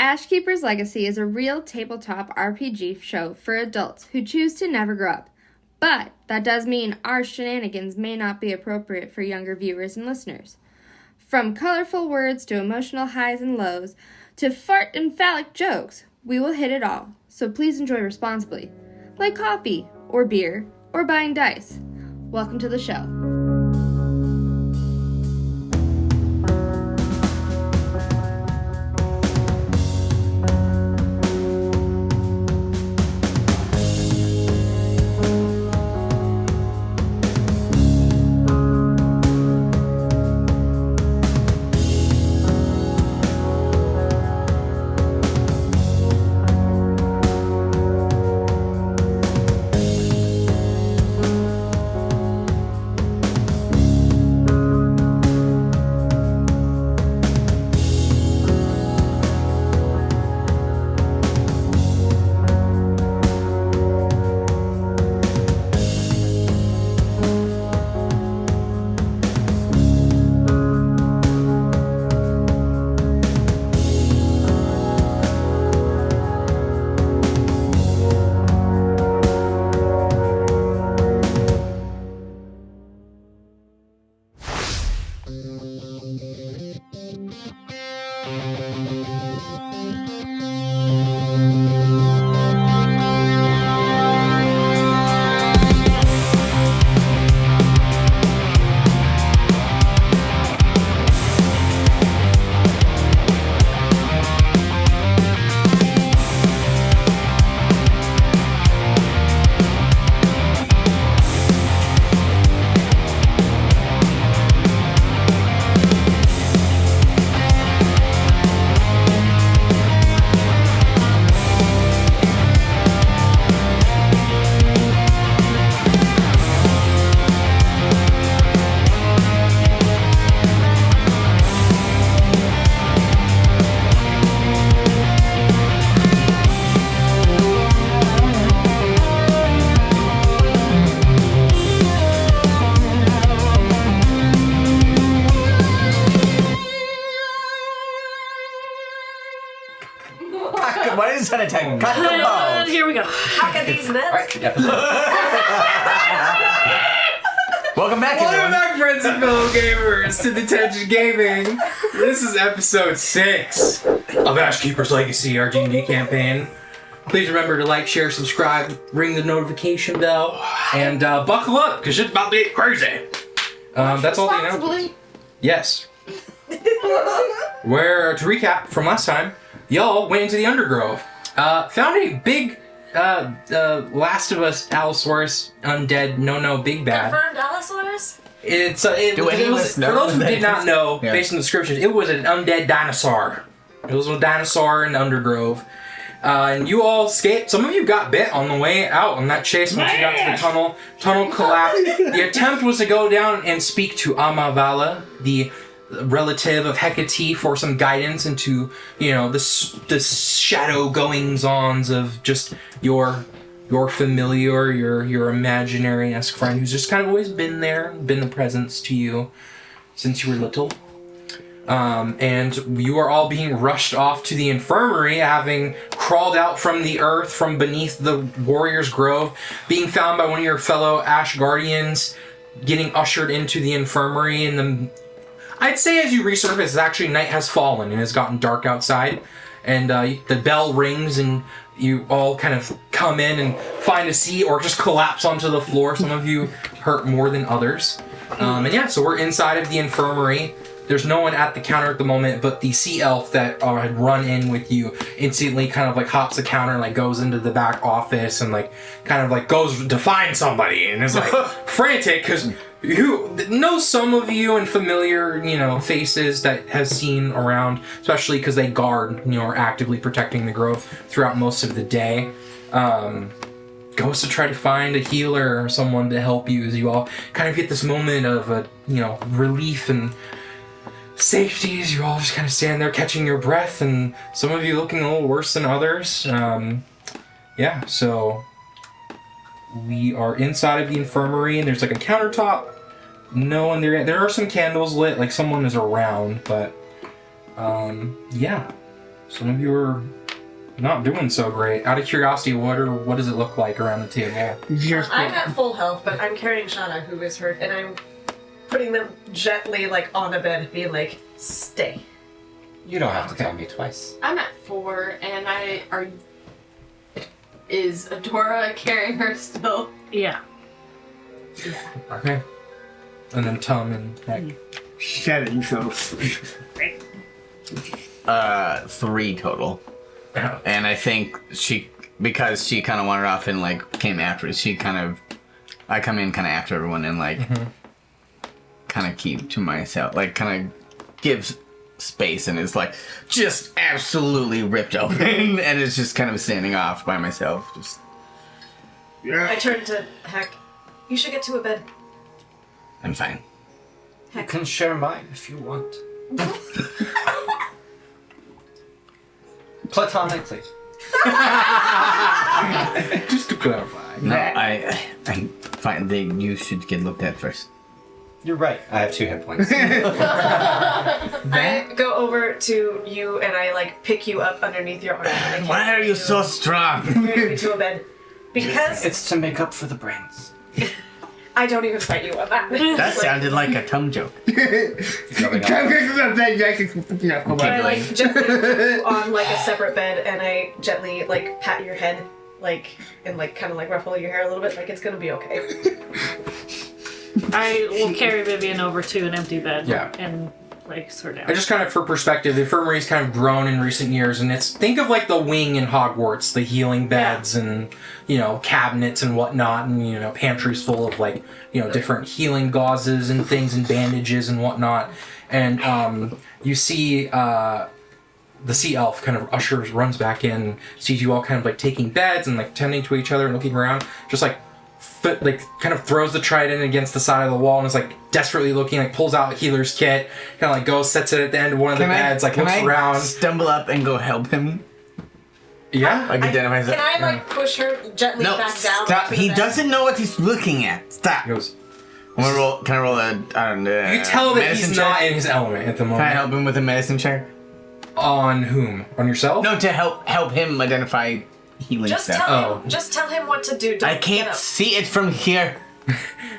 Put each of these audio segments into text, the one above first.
Ashkeepers Legacy is a real tabletop RPG show for adults who choose to never grow up. But that does mean our shenanigans may not be appropriate for younger viewers and listeners. From colorful words to emotional highs and lows to fart and phallic jokes, we will hit it all. So please enjoy responsibly, like coffee or beer or buying dice. Welcome to the show. What is that attack? Cut the balls. Here we go. Hack at these nuts. Right, yeah. Welcome back, Welcome back, friends and fellow gamers, to Detention Gaming. This is episode 6 of Ashkeepers Legacy, our D&D campaign. Please remember to like, share, subscribe, ring the notification bell, and buckle up, because shit's about to get crazy. That's all the announcements. Yes. Where, to recap from last time, y'all went into the Undergrove, found a big, Last of Us Allosaurus undead, no big bad. Confirmed Allosaurus? For those who did not know, based on the descriptions, it was an undead dinosaur. It was a dinosaur in the Undergrove. And you all escaped. Some of you got bit on the way out on that chase once you got to the tunnel. Tunnel collapsed. The attempt was to go down and speak to Amavala, the relative of Hecate, for some guidance into, the shadow goings-ons of just your familiar, your imaginary-esque friend who's just kind of always been there, been a presence to you since you were little. And you are all being rushed off to the infirmary, having crawled out from the earth, from beneath the Warrior's Grove, being found by one of your fellow Ash Guardians, getting ushered into the infirmary, and I'd say as you resurface, actually night has fallen and it's gotten dark outside, and the bell rings and you all kind of come in and find a seat or just collapse onto the floor. Some of you hurt more than others. So we're inside of the infirmary. There's no one at the counter at the moment, but the sea elf that had run in with you instantly kind of hops the counter and goes into the back office and goes to find somebody and is frantic because you know some of you and familiar faces that has seen around, especially because they guard are actively protecting the grove throughout most of the day. Goes to try to find a healer or someone to help you as you all kind of get this moment of relief and safety as you all just kind of stand there catching your breath, and some of you looking a little worse than others. So we are inside of the infirmary, and there's a countertop. No one there. There are some candles lit, someone is around, but some of you are not doing so great. Out of curiosity, what does it look like around the table? I'm at full health, but I'm carrying Shauna, who is hurt, and I'm putting them gently, like, on a bed, being like, stay. You don't have to tell me twice. I'm at 4, and is Adora carrying her still? Yeah. Okay. And then Tom and Heck. 7, so. 3 total. Oh. And I think because she kind of wandered off and like came after us, I come in kind of after everyone and like kind of keep to myself, like kind of gives space and is like just absolutely ripped open and is just kind of standing off by myself. Just. I turn to Heck. You should get to a bed. I'm fine. You can share mine if you want. Platonically. Just to clarify. No, I'm fine. You should get looked at first. You're right. I have 2 hit points. I go over to you and I like pick you up underneath your arm. And I Why are you so strong? carry you to a bed. Because It's to make up for the brains. I don't even fight you on that. That sounded like a tongue joke. I like gently put you on like a separate bed and I gently like pat your head and kind of like ruffle your hair a little bit like it's gonna be okay. I will carry Vivian over to an empty bed. Yeah. And like sort out. I just kind of, for perspective, the infirmary's kind of grown in recent years, and think of like the wing in Hogwarts, the healing beds and, cabinets and whatnot, and, pantries full of like, different healing gauzes and things and bandages and whatnot. And you see the sea elf kind of runs back in, sees you all kind of like taking beds and like tending to each other and looking around, just like kind of throws the trident against the side of the wall and is like desperately looking, like pulls out a healer's kit, kind of like goes, sets it at the end of one of the beds, like looks around. Stumble up and go help him? Yeah. Like identify. Can I like push her gently back down? Stop. onto He the bed? doesn't know what he's looking at. Stop. He goes, I'm gonna roll. Can I roll a? I don't know. you tell that medicine he's check? not in his element at the moment. Can I help him with a medicine check? On whom? On yourself? No, to help him identify healing Just stuff. tell him what to do. Don't I get can't up. see it from here.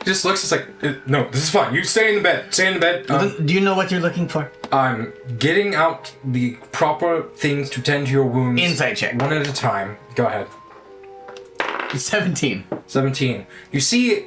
Just looks, it's like, no, this is fine. You stay in the bed. Stay in the bed. Do you know what you're looking for? I'm getting out the proper things to tend to your wounds. Insight check. One at a time. Go ahead. 17. 17. You see,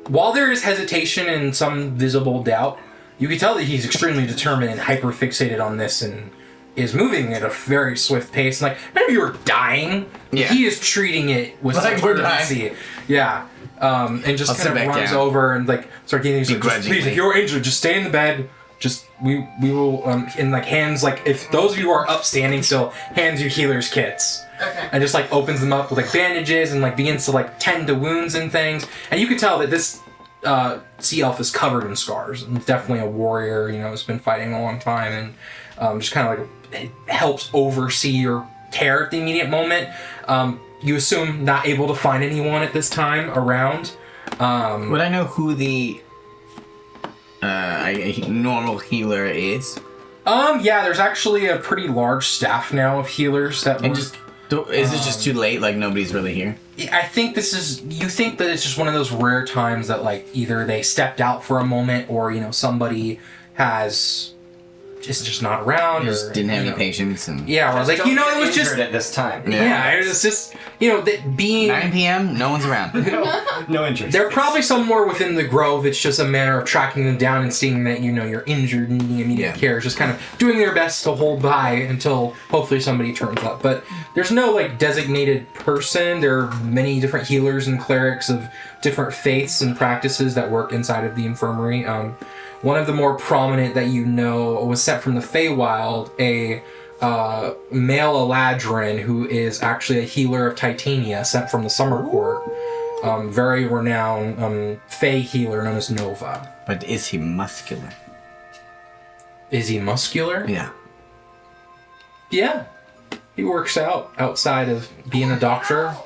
while there is hesitation and some visible doubt, you can tell that he's extremely determined and hyper-fixated on this and is moving at a very swift pace. Like, maybe you're dying. Yeah. He is treating it with Like such we're urgency. Yeah. And just I'll kind of sit back runs down. over and like start getting these like, just, please, Begrudgingly. if you're injured, just stay in the bed. Just we will and like hands, like if those of you are up standing still, hands you healers kits. Okay. And just like opens them up with like bandages and like begins to like tend to wounds and things. And you can tell that this sea elf is covered in scars. And definitely a warrior, has been fighting a long time and just kind of like helps oversee or care at the immediate moment. You assume not able to find anyone at this time around. Would I know who the normal healer is? Yeah, there's actually a pretty large staff now of healers that And work. just is it just too late? Like nobody's really here? I think you think that it's just one of those rare times that like either they stepped out for a moment or, somebody has just not around. Just or, didn't have any patience and Yeah, or it's like, it was just... at this time. Yeah, it was just, that being... 9 p.m. No one's around. No interest. They're probably somewhere within the grove. It's just a matter of tracking them down and seeing that, you're injured and needing immediate care. It's just kind of doing their best to hold by until hopefully somebody turns up. But there's no, designated person. There are many different healers and clerics of different faiths and practices that work inside of the infirmary. One of the more prominent that was sent from the Feywild, a male Eladrin who is actually a healer of Titania, sent from the Summer Court. Very renowned Fey healer known as Nova. But is he muscular? Is he muscular? Yeah. Yeah. He works out outside of being a doctor.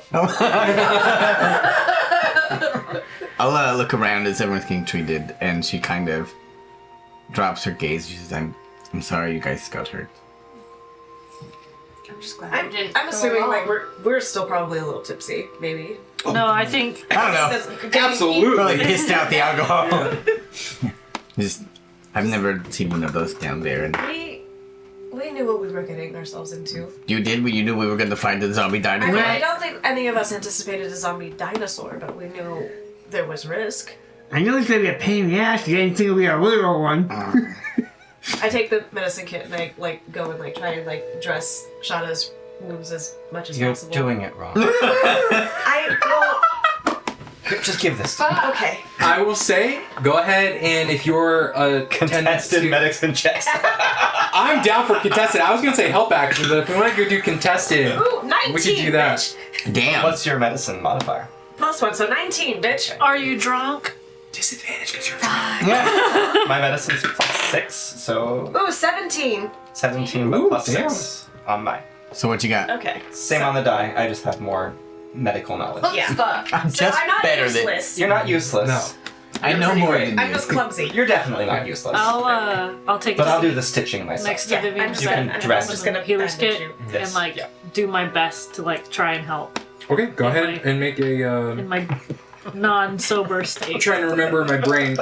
I'll look around as everyone's getting treated, and she kind of drops her gaze. She says, "I'm I'm sorry you guys got hurt. I'm just glad I didn't. I'm go assuming along. like we're still probably a little tipsy, maybe. No, I think I don't know. Absolutely. Probably pissed out the alcohol. Just, I've never seen one of those down there. And We knew what we were getting ourselves into. you did? You knew we were going to find the zombie I dinosaur? mean, I don't think any of us anticipated a zombie dinosaur, but we knew there was risk. I know it's gonna be a pain in the ass. You didn't think it'd be a literal one. I take the medicine kit and I like go and like try and like dress Shada's wounds as much as You're possible. doing it wrong. Just give this. Okay. I will say, go ahead and if you're a Contested medicine checks. I'm down for contested. I was gonna say help action, but if we want to go do contested, Ooh, 19, we could do that. bitch. Damn. What's your medicine modifier? +1, so 19, bitch. are you drunk? Disadvantage because you're My medicine's +6, so Ooh, 17. 17, but Ooh, +6 on mine. So what you got? Okay. Same on the die. I just have more medical knowledge. Yeah. I'm So just I'm not better than... useless. You're not useless. No. I know pretty more great. than I'm you. just clumsy. You're definitely not useless. I'll take. But this I'll do the stitching myself. next to Yeah, Vivian's I'm just bed gonna and dress. open Just the gonna healer's bandage kit you. Yes, and like yeah. do my best to like try and help Okay, go ahead and make a. in my non-sober state. I'm trying to remember in my brain.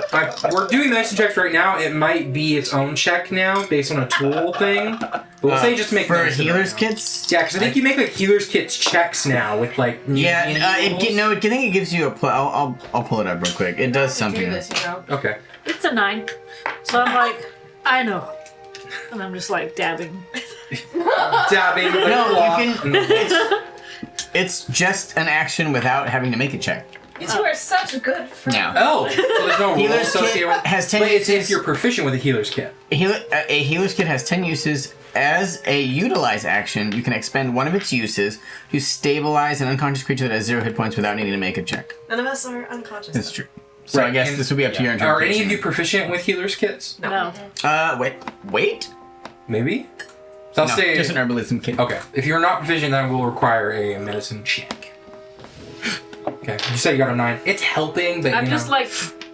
We're doing medicine checks right now. It might be its own check now, based on a tool thing. But we'll say just make For medicine healer's right now. kits? Yeah, because I think you make like healer's kits checks now with like. Yeah, median rolls. I think it gives you a I'll pull it up real quick. It does Do something. this, you know. Okay. It's a 9, so I'm like, I know, and I'm just like dabbing. Dabbing. Like, No, cloth you can. in the- It's just an action without having to make a check. You two are such good friends. Now, Oh, so there's no rule healer's associated kit with. has 10 But it's uses. if you're proficient with a healer's kit. A healer's kit has 10 uses. As a utilize action, you can expend one of its uses to stabilize an unconscious creature that has 0 hit points without needing to make a check. None of us are unconscious. That's though. true. So I Right, guess and- this would be up to your Are interpretation. any of you proficient with healer's kits? No. Wait. Maybe. So I'll No, say. just an herbalism kit. Okay. If you're not proficient, then we'll require a medicine check. Okay. You said you got a 9. It's helping, but I'm you just know. like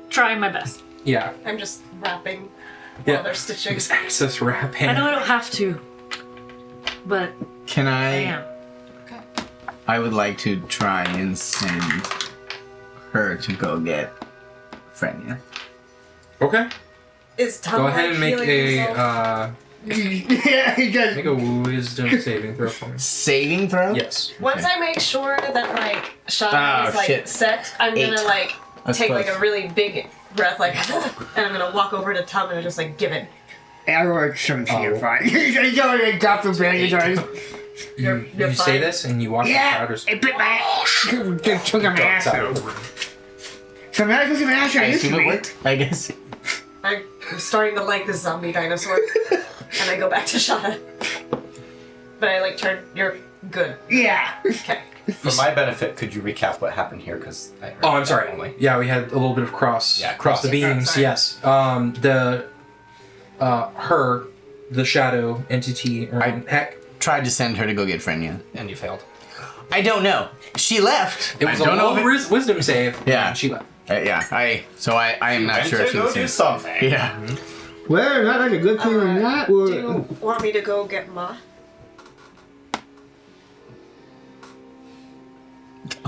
trying my best. Yeah. I'm just wrapping Yeah. while they're stitching. It's access wrapping. I know I don't have to, but Can I I? am. I would like to try and send her to go get Frenya. Okay. Is Tom Go ahead and make healing a himself? Yeah, he does. make a wisdom saving throw for me. Saving throw? Yes. Once I make sure that like Shada Ah, is like shit. set, I'm 8. gonna like That's take close. like a really big breath, like, and I'm gonna walk over to Tom and just like give it. Arrow 17, you're fine. He's already got the bandage on. You're You say fine. this and you walk Yeah, the crowders. it bit my ass. Just took my ass out. So now I took my ass I out. Used to assume it be. worked. I guess. I'm starting to like this zombie dinosaur, and I go back to Shada. But I like turn. You're good. Yeah. Okay. For my benefit, could you recap what happened here? Because I heard Oh, I'm that sorry. only. Yeah, we had a little bit of cross the crossing. beams. Sorry. Yes. The shadow entity. Heck, Tried to send her to go get Frenya. And you failed. I don't know. She left. it was I a don't know low if it- wisdom save. Yeah. And she left. yeah. I am not sure if she go was do in. something. Yeah. Well, not like a good thing or not. Do Or, you want me to go get Ma?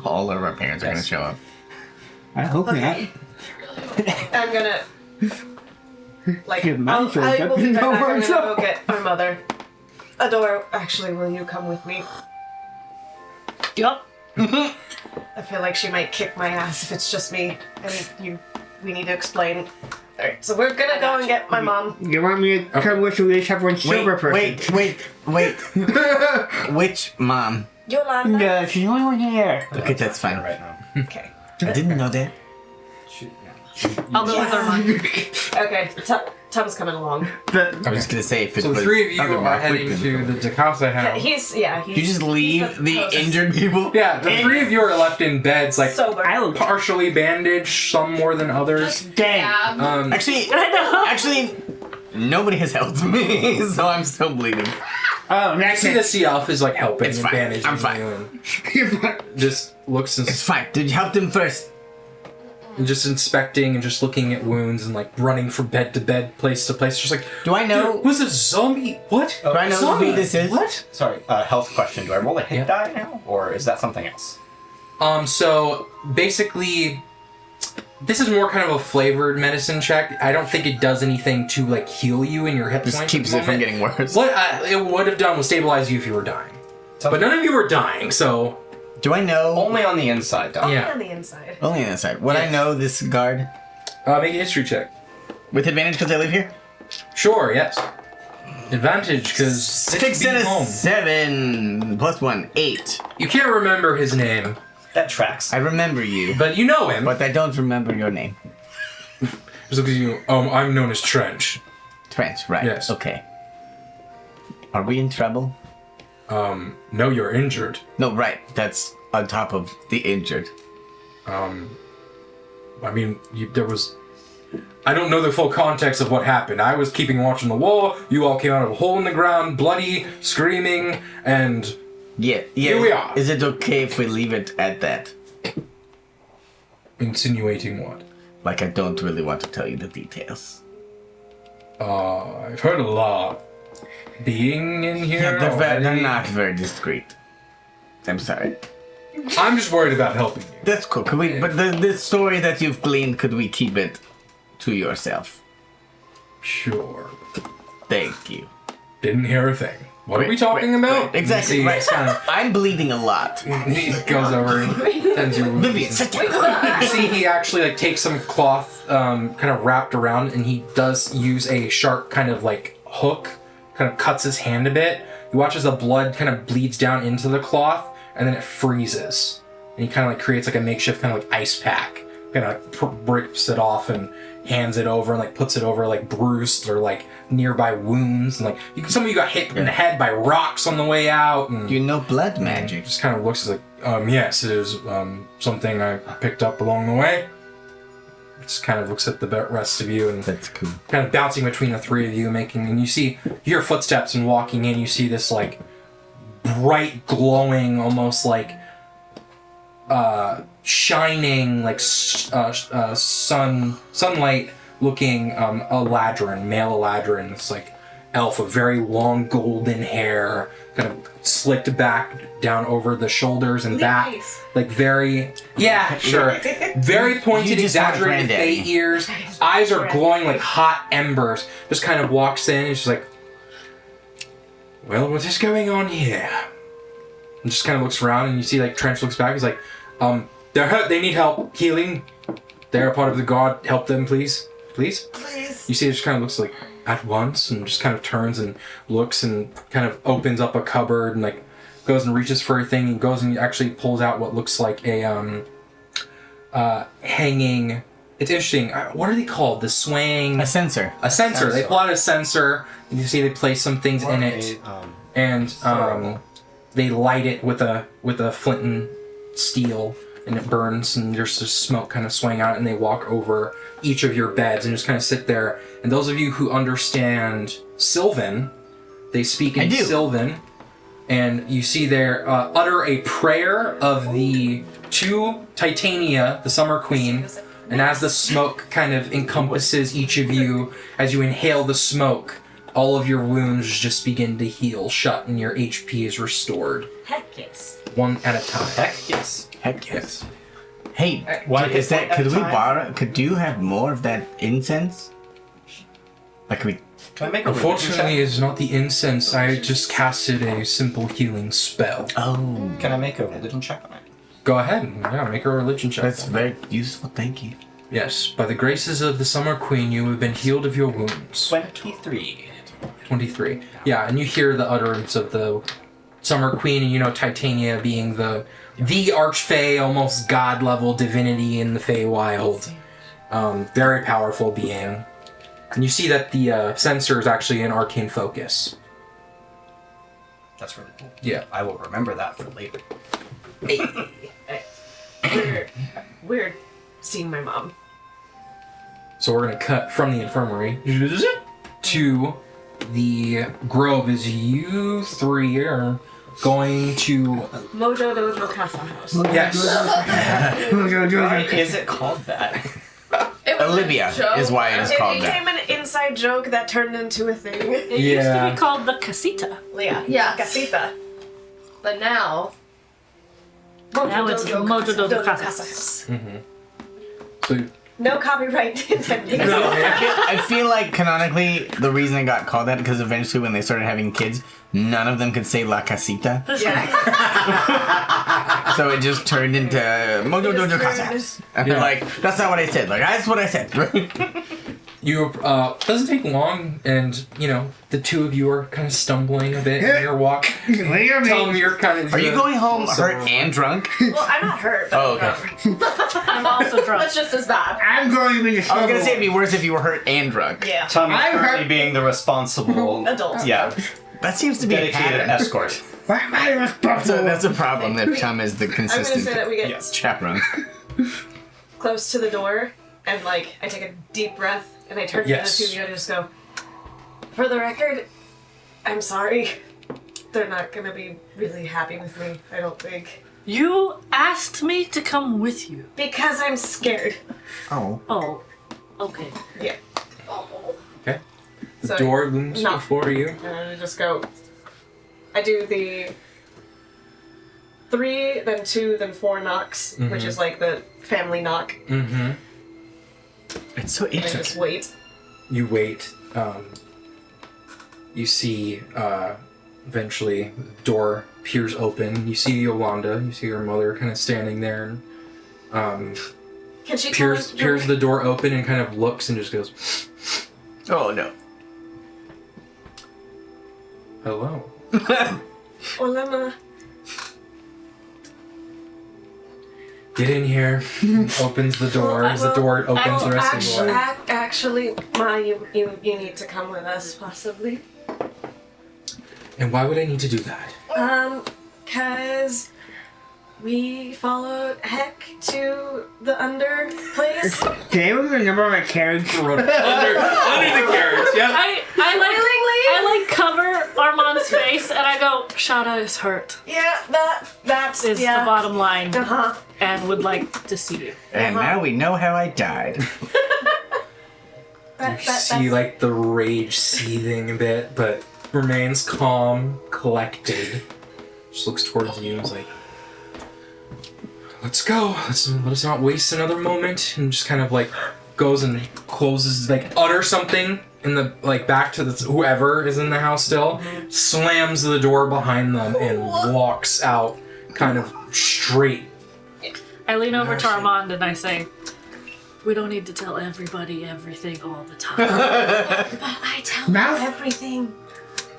All of our parents are gonna show up. I hope Okay. I'm gonna. Like, If mine shows I up, will be you right know back. I'm what's gonna up. go get my mother. Adora, actually, will you come with me? Yup. I feel like she might kick my ass if it's just me, and we need to explain. Alright, so we're gonna go and get my mom. not. You want me to come with you? We just have one silver person. Wait. Which mom? Yolanda. No, she's the only one here. Okay, that's fine. Right now. Okay. I didn't know that. I'll go with Armand. Okay, Tom's coming along. I was just gonna say if it So was the three of you other are Mark heading Wickman. to the Dakasa house. He's You just leave the host. injured people. Yeah, the three of you are left in beds, like sober. I will partially bandaged, some more than others. stay. Yeah. Actually, nobody has helped me, so I'm still bleeding. Oh, You that's see the it. sea elf is like helping It's and fine. bandaging I'm fine. you and You're fine. just looks and It's fine. Did you help them first? and just inspecting and just looking at wounds and like running from bed to bed, place to place. Just like, Do I know? was a zombie? What? Do I know who this is? What? Sorry, health question. Do I roll a hit die now, or is that something else? So basically, this is more kind of a flavored medicine check. I don't think it does anything to like heal you in your hit Just points. keeps it from getting worse. What it would have done was stabilize you if you were dying. But none of you were dying, so Do I know? Only on the inside, Doc. yeah. On the inside. Only on the inside. Would I Yes. know this guard? Make a history check. With advantage because I live here? Sure, yes. Advantage, because 6 and a 7 plus 1, 8. You can't remember his name, That tracks. I remember you, but you know him. but I don't remember your name. Just look at you. I'm known as Trench. Trench, right? Yes. Okay. Are we in trouble? No, you're injured. No, right. That's on top of the injured. I mean, there was. I don't know the full context of what happened. I was keeping watch on the wall. You all came out of a hole in the ground, bloody, screaming, and Yeah. Here we are. Is it okay if we leave it at that? insinuating what? Like, I don't really want to tell you the details. I've heard a lot. Being in here. Yeah, they're already. not very discreet. I'm sorry. I'm just worried about helping you. That's cool. Could we? But the story that you've gleaned, could we keep it to yourself? Sure. Thank you. Didn't hear a thing. What are we Great, talking great, about? great. Exactly. You see, Right. it's kind of- I'm bleeding a lot. he goes over and tends your wounds. Vivian, sit down. You see, he actually like takes some cloth, kind of wrapped around, and he does use a sharp kind of like hook, kind of cuts his hand a bit. You watch as the blood kind of bleeds down into the cloth, and then it freezes, and he kind of like creates like a makeshift kind of like ice pack, kind of breaks it off and hands it over and like puts it over like bruised or like nearby wounds, and like some of you got hit in the head by rocks on the way out, and You know blood magic. just kind of looks like, yes, it is something I picked up along the way. Just kind of looks at the rest of you and That's cool. kind of bouncing between the three of you, and you hear footsteps and walking in, you see this like bright glowing, almost like shining like sunlight looking Eladrin, male Eladrin. It's like elf with very long golden hair, kind of slicked back down over the shoulders and back, Nice. like very sure, very pointed, You just want exaggerated granddaddy. fake ears, eyes are glowing like hot embers. Just kind of walks in and she's like, "Well, what is going on here?" And just kind of looks around, and you see like Trench looks back. He's like, "They're hurt. They need help healing. They're a part of the guard. Help them, please, please." Please. You see, it just kind of looks like at once, and just kind of turns and looks, and kind of opens up a cupboard, and like goes and reaches for a thing, and goes and actually pulls out what looks like a hanging. It's interesting. What are they called? The swaying. A sensor. A sensor. They Sensor. pull out a sensor, and you see they place some things in it, and they light it with a flint and steel, and it burns, and there's just smoke kind of swaying out, and they walk over each of your beds and just kind of sit there. And those of you who understand Sylvan, they speak I in do. Sylvan, and you see there utter a prayer of the two Titania, the Summer Queen. And as the smoke kind of encompasses each of you, as you inhale the smoke, all of your wounds just begin to heal shut, and your HP is restored, Heck yes. one at a time. Heck yes. Heck yes. Hey, One is hit that? point Could at a we time. borrow? Could you have more of that incense? Like, could we? Can I make a religion Unfortunately, check? it's not the incense. I just casted a simple healing spell. Oh, Can I make a religion check on it? Go ahead. Yeah, make a religion check. that's very useful. Thank you. Yes, by the graces of the Summer Queen, you have been healed of your wounds. 23. 23. Yeah, and you hear the utterance of the Summer Queen, and you know Titania being the Archfey, almost god-level divinity in the Feywild. Very powerful being. And you see that the sensor is actually an arcane focus. That's really cool. Yeah. I will remember that for later. We're seeing my mom. So we're gonna cut from the infirmary to the grove as you three are going to Mojo Dojo Casa House. yes. Why is it called that? It was a Olivia joke. is why it's It called became that. an inside joke that turned into a thing. It used to be called the casita. Yeah. Yes. Casita. But now, Now it's Mojo Dojo Casa. House. So No copyright intended. I feel like canonically the reason it got called that because eventually when they started having kids, none of them could say La Casita, Yeah. so it just turned into Mojo Dojo Casa. And they're like, that's not what I said. Like that's what I said. you doesn't take long, and you know the two of you are kind of stumbling a bit in your walk. Tell them you're kind of. Are you going home hurt and drunk? Well, I'm not hurt. But Oh, okay. I'm also drunk. that's just as bad. I'm going to be the I was gonna say it'd be worse if you were hurt and drunk. Yeah. Tom is I'm currently hurt. being the responsible Adult. Yeah, That seems to be a dedicated pattern. escort. Why am I responsible? That's a problem that Tom is the I'm gonna consistent say that we get Yes. chaperone. close to the door, and like I take a deep breath, and I turn Yes. to the two of you and just go, for the record, I'm sorry. They're not gonna be really happy with me, I don't think. You asked me to come with you. Because I'm scared. Oh. Oh, okay. Yeah. Okay. The So, door looms no. before you. And I just go. I do the 3, then 2, then 4 knocks, which is like the family knock. Mm-hmm. It's so And I just interesting. wait. You wait. You see, eventually, the door peers open. You see Yolanda. You see her mother kind of standing there. And, Can she peers the door open and kind of looks and just goes, Oh no. hello. Hola, ma. Get in here. Opens the door. As the door opens, the rest of the door. Actually, ma, you need to come with us, possibly. And why would I need to do that? Cause we followed Heck to the under place. Can anyone remember my carriage? under the carriage, yeah. I like cover Armand's face and I go, Shada is hurt. Yeah, that's Is the bottom line. Uh-huh. And would like to see you. And now we know how I died. You see, like, the rage seething a bit, but remains calm, collected. Just looks towards you and is like, let's go. Let us not waste another moment. And just kind of, like, goes and closes, like, utters something in the, like, back to the, whoever is in the house still, slams the door behind them and walks out kind of straight. I lean over to Armand and I say, we don't need to tell everybody everything all the time. But I tell Mouth? her everything.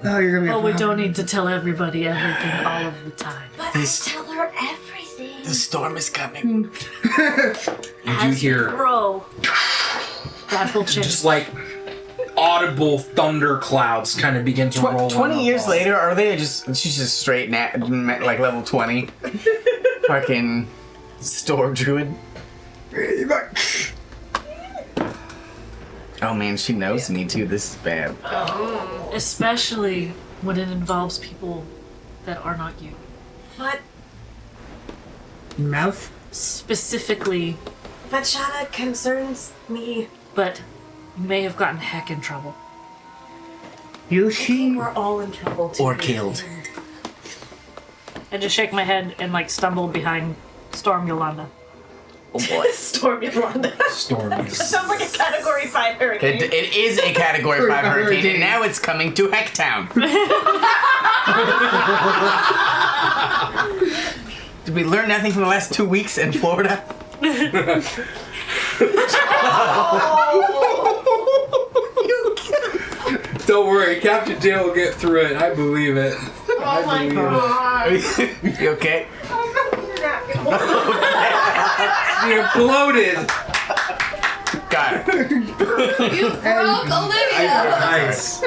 Oh, you're gonna be. Oh, we don't need to tell everybody everything all of the time. But I tell her everything. The storm is coming. You do hear Bro. That will change. just, like, audible thunder clouds kind of begin to roll. 20 on years the wall. later, are they just, she's just straight like level 20. Fucking storm druid. Oh man, she knows me too. This is bad. Especially when it involves people that are not you. But Mouth? Specifically, Shada concerns me. but you may have gotten Heck in trouble. You see? We're all in trouble too. Or killed. I just shake my head and like stumble behind Storm Yolanda. Oh boy. Storm Yolanda. Storm. That sounds like a Category 5 hurricane. It is a Category 5 hurricane, and now it's coming to Hecktown. Did we learn nothing from the last 2 weeks in Florida? Don't worry, Captain Dale will get through it. I believe it. Oh my god. You okay? You're bloated. Got it. You broke Olivia! Nice.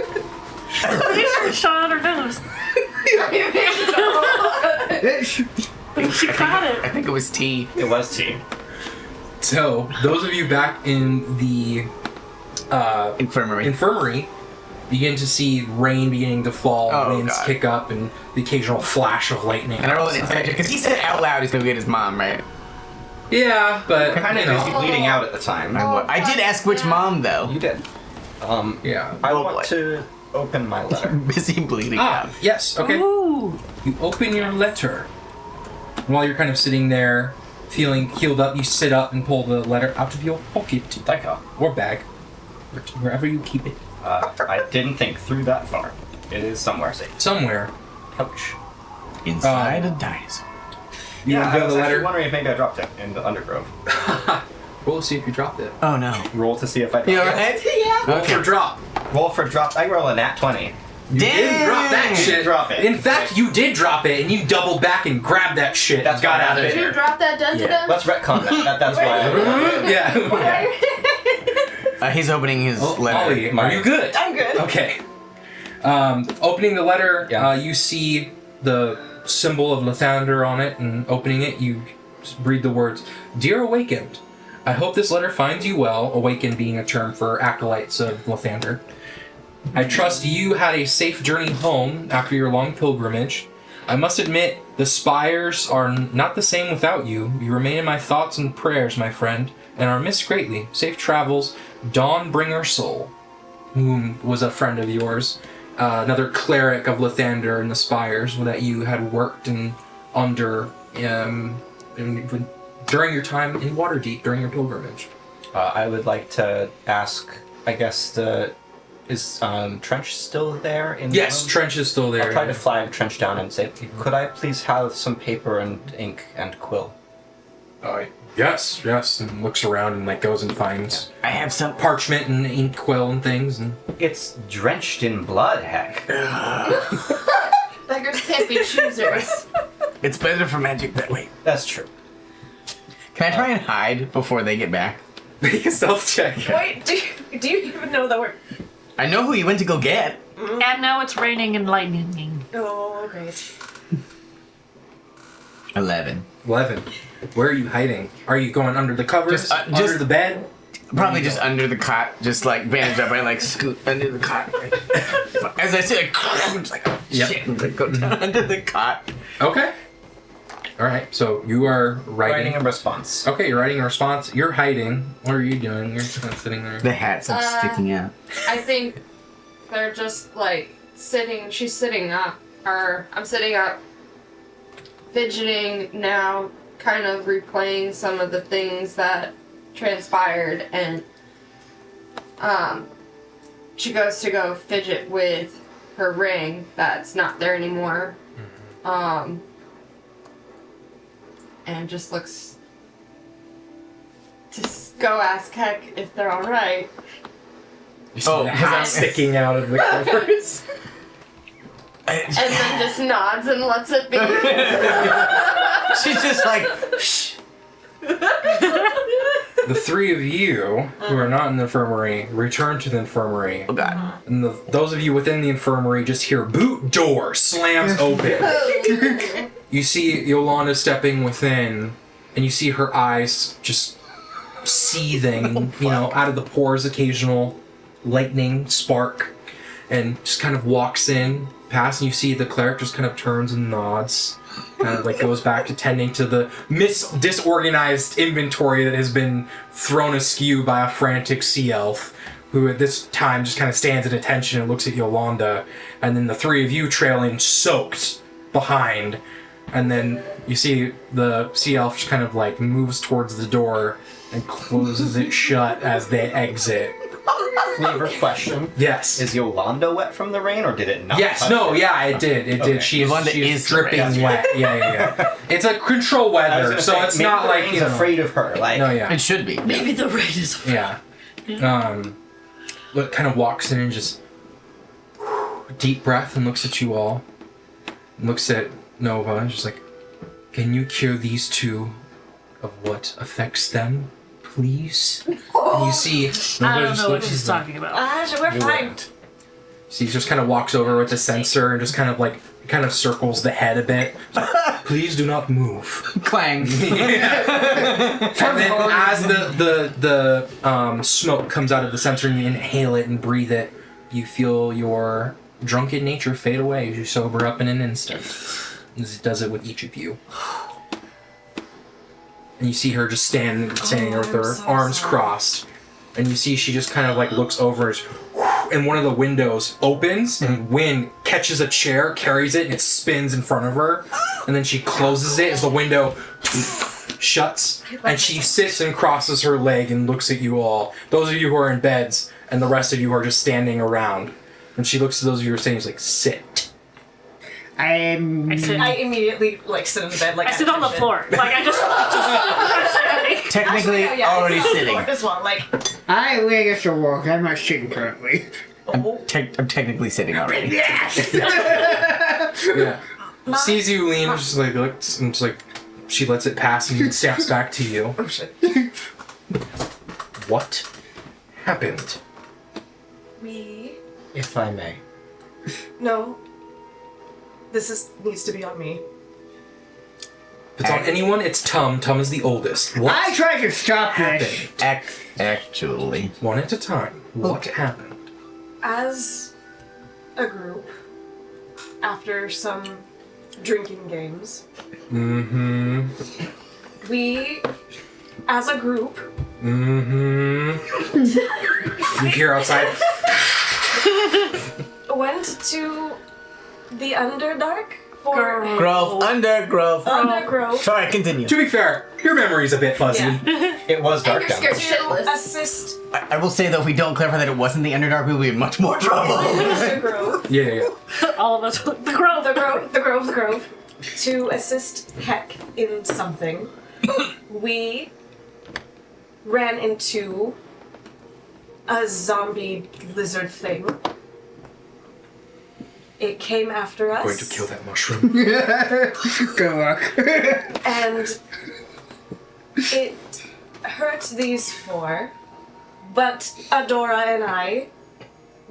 Shot on her nose. She caught I it. think it was tea. It was tea. So, those of you back in the Infirmary. infirmary, begin to see rain beginning to fall, winds God. kick up, and the occasional flash of lightning. And I roll an insight because he said out loud he's gonna get his mom, right? Yeah, but Kind of busy bleeding out at the time. I did ask which mom though. You did. yeah. I Oh, want boy. to open my letter. Busy bleeding out. Yes, okay. Ooh. You open your letter. While you're kind of sitting there, feeling healed up, you sit up and pull the letter out of your pocket. Or bag. Wherever you keep it. I didn't think through that far. It is somewhere safe. Somewhere. Ouch. Inside a dinosaur. You I unveil was the actually letter. wondering if maybe I dropped it in the undergrove. Roll to see if you dropped it. Oh no. Roll to see if I dropped You it. alright? Roll for drop. Roll for drop. I roll a nat 20. You didn't drop that You shit. did drop it. In fact, you did drop it, and you doubled back and grabbed that shit. That's and got what out of happened. Did you there. drop that dun Yeah. dun? Let's retcon that. That's why I rolled it. Yeah. He's opening his letter. Ollie, are you good? I'm good. Okay. Opening the letter, Yeah. you see the symbol of Lathander on it, and opening it, you read the words, "Dear Awakened, I hope this letter finds you well," awakened being a term for acolytes of Lathander. "I trust you had a safe journey home after your long pilgrimage. I must admit, the spires are not the same without you. You remain in my thoughts and prayers, my friend, and are missed greatly. Safe travels, Dawnbringer Soul," whom was a friend of yours, another cleric of Lathander and the Spires that you had worked under during your time in Waterdeep during your pilgrimage. I would like to ask, I guess, is Trench still there? In the Yes, room? Trench is still there. I'll try to flag Trench down and say, could I please have some paper and ink and quill? Yes, and looks around and like goes and finds I have some. parchment and ink quill and things. And It's drenched in blood, heck. Beggars can't be choosers. It's better for magic that way. That's true. Can I try and hide before they get back? make a stealth check. Wait, do you even know that we're... I know who you went to go get. And now it's raining and lightning. Oh, great. 11. 11. Where are you hiding? Are you going under the covers? Just, under the bed? Probably just under the cot, just like bandaged up. I like scoot under the cot. As I say, I'm just like, oh Yep. shit, and like go down under the cot. Okay. Alright, so you are Writing a response. Okay, you're writing a response. You're hiding. What are you doing? You're just kind of sitting there. The hat's like sticking out. I think they're just like sitting. She's sitting up, or I'm sitting up, fidgeting now, kind of replaying some of the things that transpired, and she goes to go fidget with her ring that's not there anymore, and just looks to go ask Heck if they're all right. Oh, The hat sticking out of the covers. And then just nods and lets it be. She's just like, shh. The three of you who are not in the infirmary return to the infirmary. Oh god. And those of you within the infirmary just hear boot door slams open. You see Yolanda stepping within, and you see her eyes just seething, out of the pores, occasional lightning spark, and just kind of walks in, past, and you see the cleric just kind of turns and nods, kind of like goes back to tending to the disorganized inventory that has been thrown askew by a frantic sea elf, who at this time just kind of stands at attention and looks at Yolanda, and then the three of you trailing soaked behind. And then you see the sea elf just kind of like moves towards the door and closes it shut as they exit. Flavor question. Yes. Is Yolanda wet from the rain, or did it not? Yes, touch no, her? yeah, it did. It Okay. did. She Yolanda is is dripping wet. Yeah. It's a control I was weather, gonna so say, it's maybe not the like, rain's afraid of her. Like, No, yeah. It should be. Maybe the rain is. Yeah. Look, kind of walks in and just deep breath and looks at you all. Looks at Nova and just like, can you cure these two of what affects them, please? And you see, I don't know what she's talking about. We're fine. So he just kind of walks over with the sensor and just kind of circles the head a bit. Please do not move. Clang. And then as the smoke comes out of the sensor and you inhale it and breathe it, you feel your drunken nature fade away as you sober up in an instant. As it does it with each of you. And you see her just standing with her arms crossed. And you see she just kind of like looks over and one of the windows opens and wind catches a chair, carries it, and it spins in front of her. And then she closes it as the window shuts. And she sits and crosses her leg and looks at you all. Those of you who are in beds and the rest of you who are just standing around. And she looks at those of you who are standing and is like, sit. I immediately like sit in the bed like I sit on the floor. Like I'm standing. Technically, Actually, no, already I sit on the sitting. floor as well. Like I wait us to walk. I'm not sitting currently. I'm technically sitting already. Yes! Yeah. Sees you lean, just like looks, and just like she lets it pass and steps back to you. oh shit. What happened? If I may. No. This needs to be on me. If it's on anyone, it's Tum. Tum is the oldest. What I tried to stop this. happened? Actually. One at a time. What happened? As a group, after some drinking games, Mm-hmm. we, as a group, Mm-hmm. You hear outside? went to the Underdark for Grove, undergrowth. Undergrowth Sorry, continue. To be fair, your memory's a bit fuzzy. Yeah. It was dark down there. to assist I will say though, if we don't clarify that it wasn't the Underdark, we'll be in much more trouble. Undergrowth, Yeah. All of us. The grove. the Grove, to assist Heck in something. We ran into a zombie lizard thing. It came after us. Going to kill that mushroom. Good luck. And it hurt these four, but Adora and I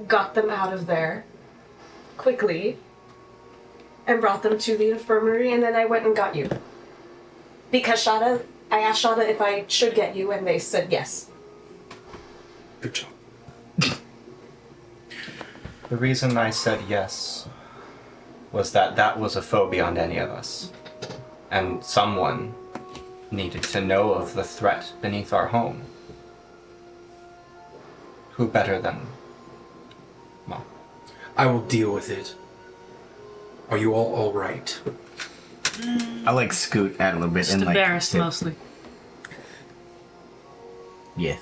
got them out of there quickly and brought them to the infirmary, and then I went and got you. Because I asked Shada if I should get you, and they said yes. Good job. The reason I said yes was that was a foe beyond any of us. And someone needed to know of the threat beneath our home. Who better than Mom? I will deal with it. Are you all right? I like scoot out a little bit Just and like. embarrassed sit. mostly. Yes.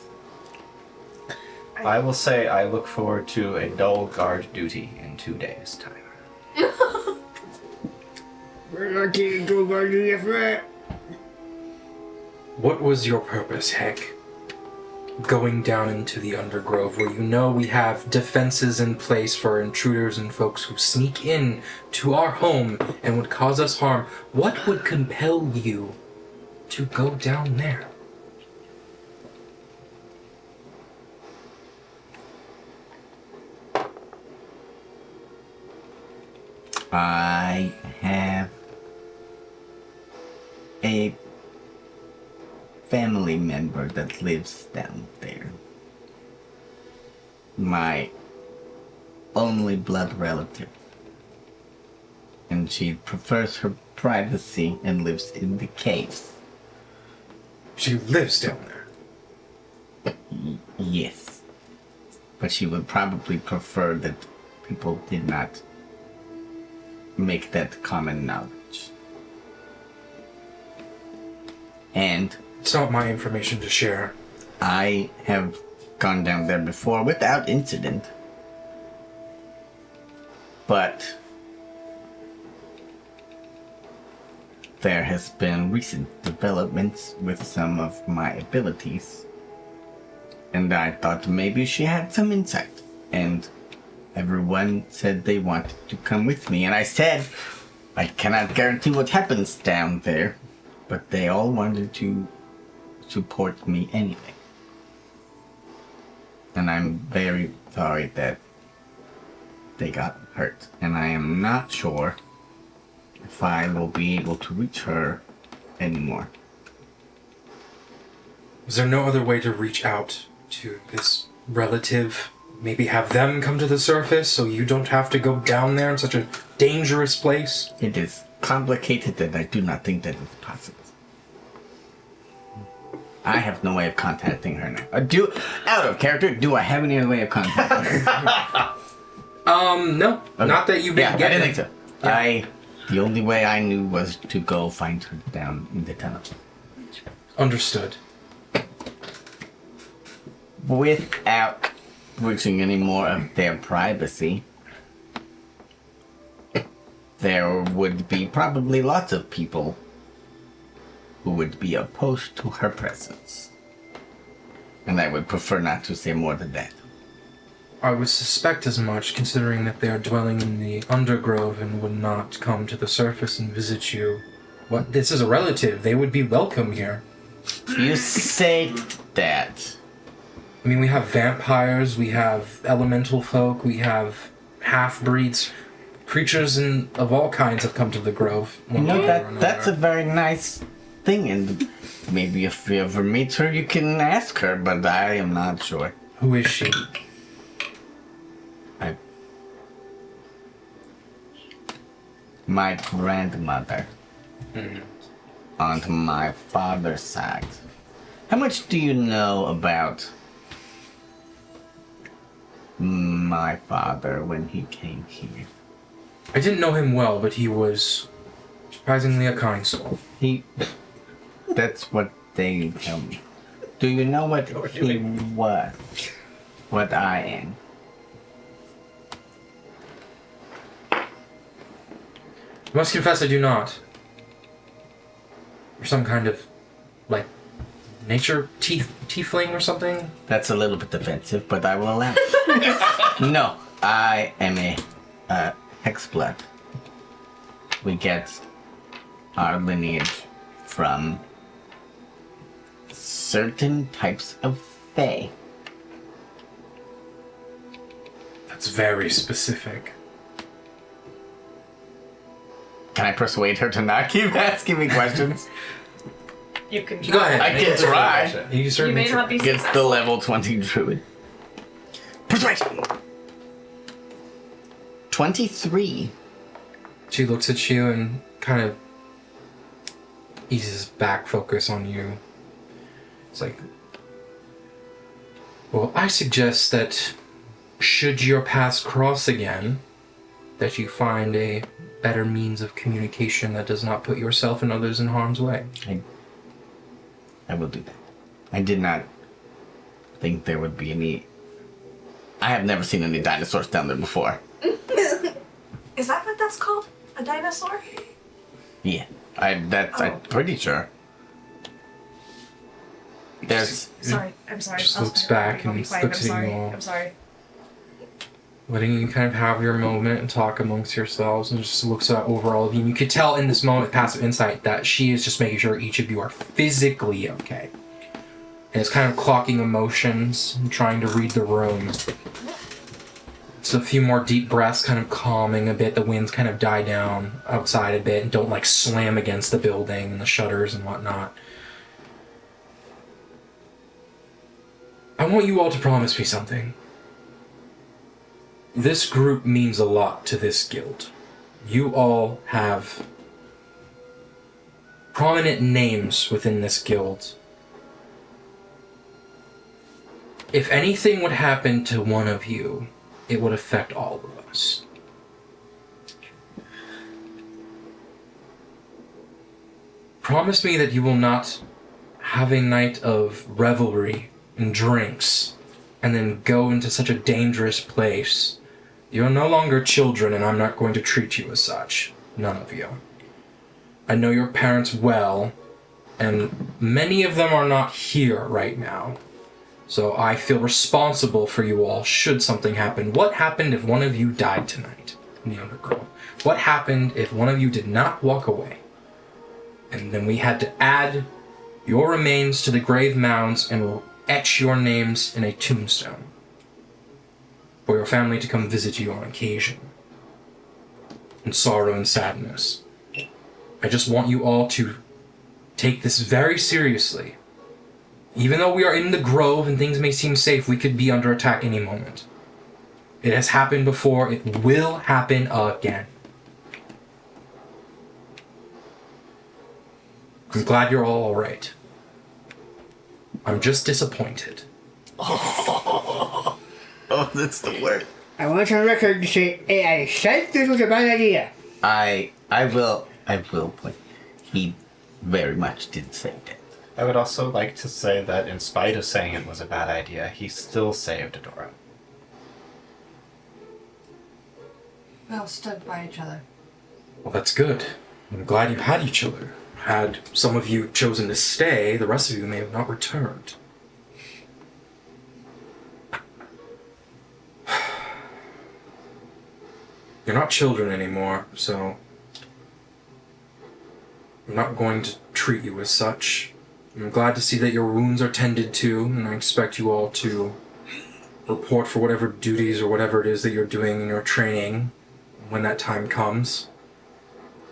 I will say I look forward to a dull guard duty in 2 days' time. We're not getting to go do this right. What was your purpose, Heck? Going down into the Undergrove, where you know we have defenses in place for intruders and folks who sneak in to our home and would cause us harm. What would compel you to go down there? I have a family member that lives down there. My only blood relative. And she prefers her privacy and lives in the caves. She lives down there. Yes. But she would probably prefer that people did not make that common knowledge. And It's not my information to share. I have gone down there before without incident. But there has been recent developments with some of my abilities. And I thought maybe she had some insight. And everyone said they wanted to come with me. And I said, I cannot guarantee what happens down there. But they all wanted to support me anyway. And I'm very sorry that they got hurt. And I am not sure if I will be able to reach her anymore. Is there no other way to reach out to this relative maybe have them come to the surface so you don't have to go down there in such a dangerous place? It is complicated and I do not think that is possible. I have no way of contacting her now. Out of character, do I have any other way of contacting her? No. Okay. Not that you Yeah, I get didn't it. think so. Yeah. The only way I knew was to go find her down in the tunnel. Understood. Without breaching any more of their privacy, there would be probably lots of people who would be opposed to her presence. And I would prefer not to say more than that. I would suspect as much, considering that they are dwelling in the undergrove and would not come to the surface and visit you. What? This is a relative. They would be welcome here. You say that. I mean, we have vampires, we have elemental folk, we have half-breeds. Creatures of all kinds have come to the grove. You know, that's a very nice thing, and maybe if you ever meet her, you can ask her, but I am not sure. Who is she? My grandmother. On my father's side. How much do you know about my father when he came here? I didn't know him well, but he was surprisingly a kind soul. That's what they tell me. Do you know what he was? What I am? I must confess I do not. You're some kind of, like, nature tiefling or something? That's a little bit offensive, but I will allow it. No, I am a hexblood. We get our lineage from certain types of fae. That's very specific. Can I persuade her to not keep asking me questions? You can Go ahead. I can try. You certainly may not be Gets the level 20 druid. Persuasion! 23. She looks at you and kind of eases back focus on you. It's like, well, I suggest that should your paths cross again, that you find a better means of communication that does not put yourself and others in harm's way. I will do that. I did not think there would be any... I have never seen any dinosaurs down there before. Is that what that's called? A dinosaur? Yeah, I'm pretty sure. There's... Sorry, I'm sorry. Just I'll looks be back quiet, I'll be and quiet, looks I'm at you sorry. all. I'm sorry. Letting you kind of have your moment and talk amongst yourselves, and just looks at over all of you. And you could tell in this moment, passive insight, that she is just making sure each of you are physically okay. And it's kind of clocking emotions and trying to read the room. So a few more deep breaths, kind of calming a bit. The winds kind of die down outside a bit and don't like slam against the building and the shutters and whatnot. I want you all to promise me something. This group means a lot to this guild. You all have prominent names within this guild. If anything would happen to one of you, it would affect all of us. Promise me that you will not have a night of revelry and drinks and then go into such a dangerous place. You're no longer children, and I'm not going to treat you as such. None of you. I know your parents well, and many of them are not here right now. So I feel responsible for you all should something happen. What happened if one of you died tonight in the undergrowth? What happened if one of you did not walk away? And then we had to add your remains to the grave mounds and we'll etch your names in a tombstone for your family to come visit you on occasion, in sorrow and sadness. I just want you all to take this very seriously. Even though we are in the grove and things may seem safe, we could be under attack any moment. It has happened before. It will happen again. I'm glad you're all alright. I'm just disappointed. Oh, that's the word. I want on record to say, hey, I said this was a bad idea. I will, but he very much did say that. I would also like to say that in spite of saying it was a bad idea, he still saved Adora. We all stood by each other. Well, that's good. I'm glad you had each other. Had some of you chosen to stay, the rest of you may have not returned. You're not children anymore, so I'm not going to treat you as such. I'm glad to see that your wounds are tended to, and I expect you all to report for whatever duties or whatever it is that you're doing in your training when that time comes.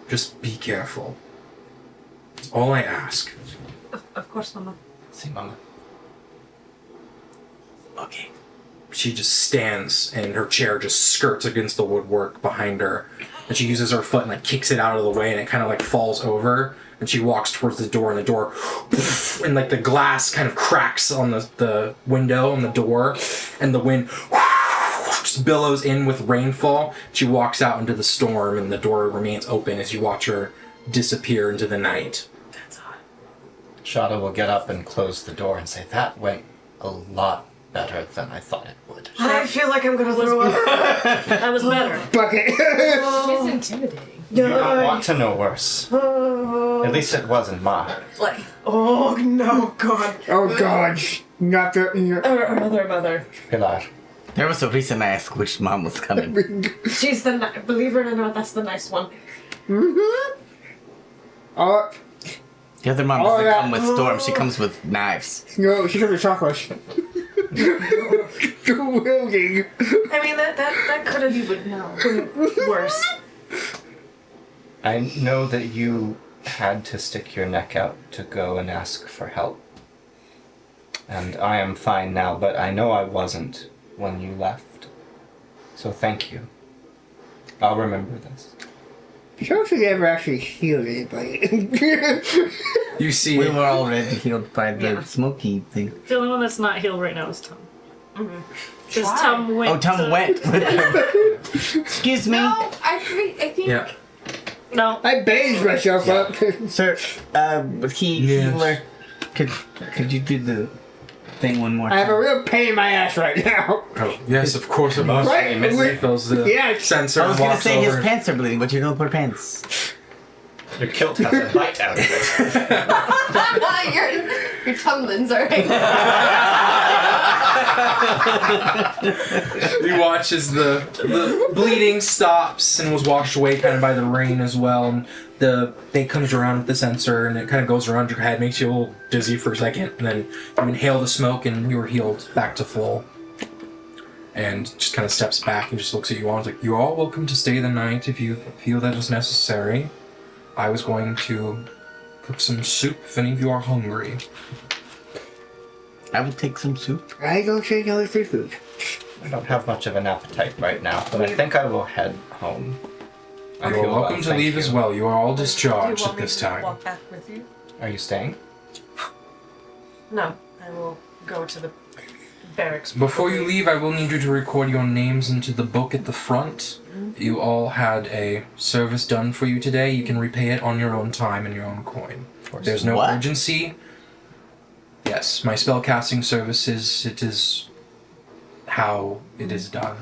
Just be careful. That's all I ask. Of course, Mama. See, Mama. Okay. She just stands and her chair just skirts against the woodwork behind her. And she uses her foot and like kicks it out of the way and it kind of like falls over. And she walks towards the door and the door, and like the glass kind of cracks on the window on the door. And the wind just billows in with rainfall. She walks out into the storm and the door remains open as you watch her disappear into the night. That's hot. Shada will get up and close the door and say, that went a lot better than I thought it would. I feel like I'm gonna throw up. That was better. Bucket. She's intimidating. You don't want to know worse. At least it wasn't mine. Like, oh no, God. Oh God. Not the... Our other mother. Pilar. There was a reason I asked which mom was coming. She's the, believe it or not, that's the nice one. Mm-hmm. Oh, The other mom doesn't come with storms, she comes with knives. no, she comes with chocolates. Wielding. I mean, that could have been worse. I know that you had to stick your neck out to go and ask for help. And I am fine now, but I know I wasn't when you left. So thank you. I'll remember this. I don't think I ever actually healed anybody. You see, We were already healed by the smoky thing. The only one that's not healed right now is Tom. Mm-hmm. Because Tom went. Oh, Tom to- went with them. Excuse me. No, I think. yeah. No. I bathed myself up. Sir, healer, could you do the thing one more time? I have a real pain in my ass right now. Oh, yes, of course. It must Right, be. Miss we- fills the yeah. sensor I was and gonna walks say over. his pants are bleeding, but you don't put pants. Your kilt has a bite out of it. Your tumblings are right. You watch as the bleeding stops and was washed away kind of by the rain as well. And the thing comes around with the sensor and it kind of goes around your head, makes you a little dizzy for a second, and then you inhale the smoke and you're healed back to full. And just kind of steps back and just looks at you all. It's like, you're all welcome to stay the night if you feel that is necessary. I was going to cook some soup if any of you are hungry. I will take some soup. I don't say no to free food. I don't have much of an appetite right now, but I think I will head home. I You feel are well, welcome to thank leave you. as well. You are all Do you discharged want at me this to time. walk back with you? Are you staying? No, I will go to the barracks. Before you leave, I will need you to record your names into the book at the front. You all had a service done for you today. You can repay it on your own time and your own coin. There's no What? urgency. Yes, my spellcasting services, it is how it is done.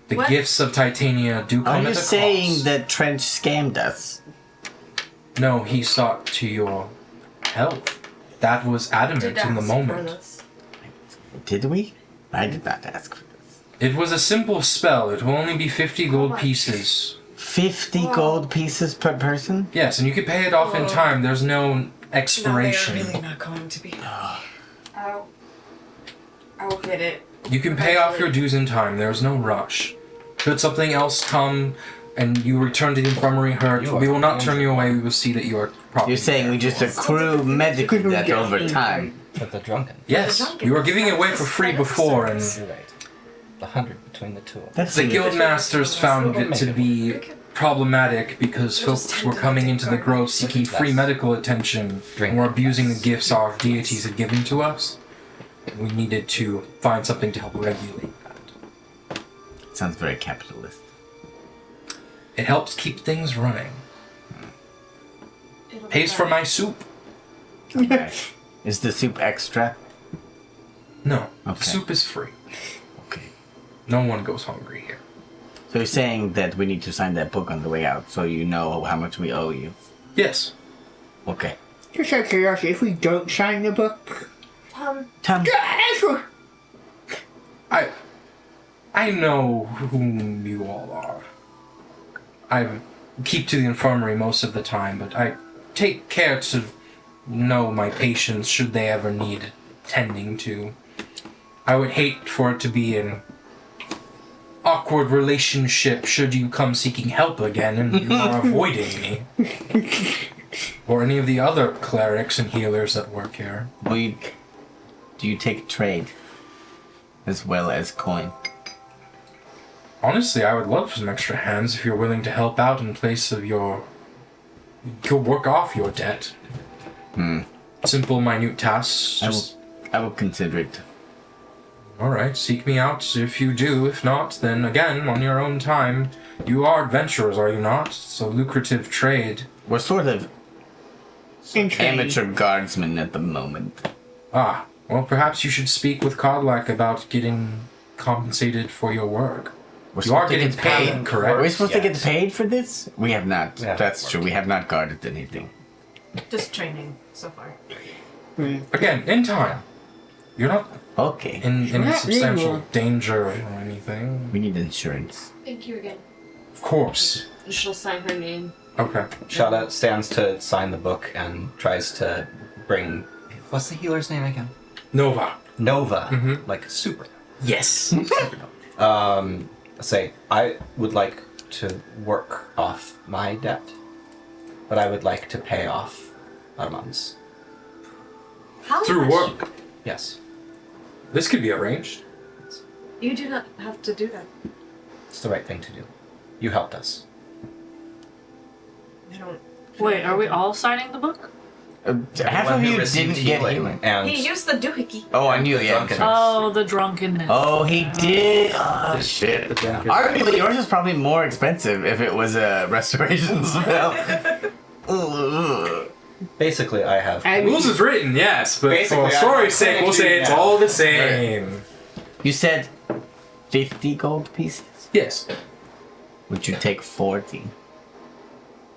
The What? gifts of Titania do come Are at you a saying cost. that Trench scammed us? No, he sought to your help. That was adamant in the moment. Did we? I did not ask for this. It was a simple spell. It will only be 50 gold pieces. 50 gold pieces per person? Yes, and you can pay it off in time. There's no expiration. No, they're really not going to be. I'll get it. You can pay off your dues in time. There's no rush. Should something else come and you return to the infirmary hurt, You are we will not welcome. turn you away. We will see that you are properly. You're saying we just accrue medical debt over time. For the drunken. Yes, you were giving it away for free before, and You're right. The 100 between the two. That's The guildmasters found it to be problematic because folks were coming into the grove seeking free medical attention and were abusing the gifts our deities had given to us. We needed to find something to help regulate that. Sounds very capitalist. It helps keep things running. Pays for my soup. Okay. Is the soup extra? No, Okay. soup is free. Okay. No one goes hungry here. So you're saying that we need to sign that book on the way out so you know how much we owe you. Yes. Okay. Just out of curiosity, if we don't sign the book, Tom. I know whom you all are. I keep to the infirmary most of the time, but I take care to know my patients should they ever need tending to. I would hate for it to be an awkward relationship should you come seeking help again and you are avoiding me. Or any of the other clerics and healers that work here. Do you take trade as well as coin? Honestly, I would love some extra hands if you're willing to help out in place of you'll work off your debt. Simple, minute tasks. I will consider it. Alright, seek me out if you do. If not, then again, on your own time. You are adventurers, are you not? It's a lucrative trade. We're sort of in trade. amateur guardsmen at the moment. Ah, well, perhaps you should speak with Kodlak about getting compensated for your work. We're You are supposed to getting get paid, paid, correct? Are we supposed to get Yes. paid for this? We have not. Yeah. That's true. We have not guarded anything. Just training so far. Again, in time. You're not Okay. in any Not substantial legal. danger or anything. We need insurance. Thank you again. Of course. And she'll sign her name. Okay. Shada stands to sign the book and tries to bring. What's the healer's name again? Nova. Nova, Mhm. like super. Yes. Say, I would like to work off my debt, but I would like to pay off Armand's. How Through much? work. Yes. This could be arranged. You do not have to do that. It's the right thing to do. You helped us. I don't. Wait, are we all signing the book? Half One of who you received didn't get healing, healing. and He used the doohickey. Oh, I knew. Yeah. drunkenness. Oh, the drunkenness. Oh, he did. Oh shit. Arguably, yours is probably more expensive if it was a restoration spell. Ugh. Basically, I have. Rules is written, yes, but Basically, for I- story's sake, we'll say it's now. all the same. You said 50 gold pieces. Yes. Would you take 40?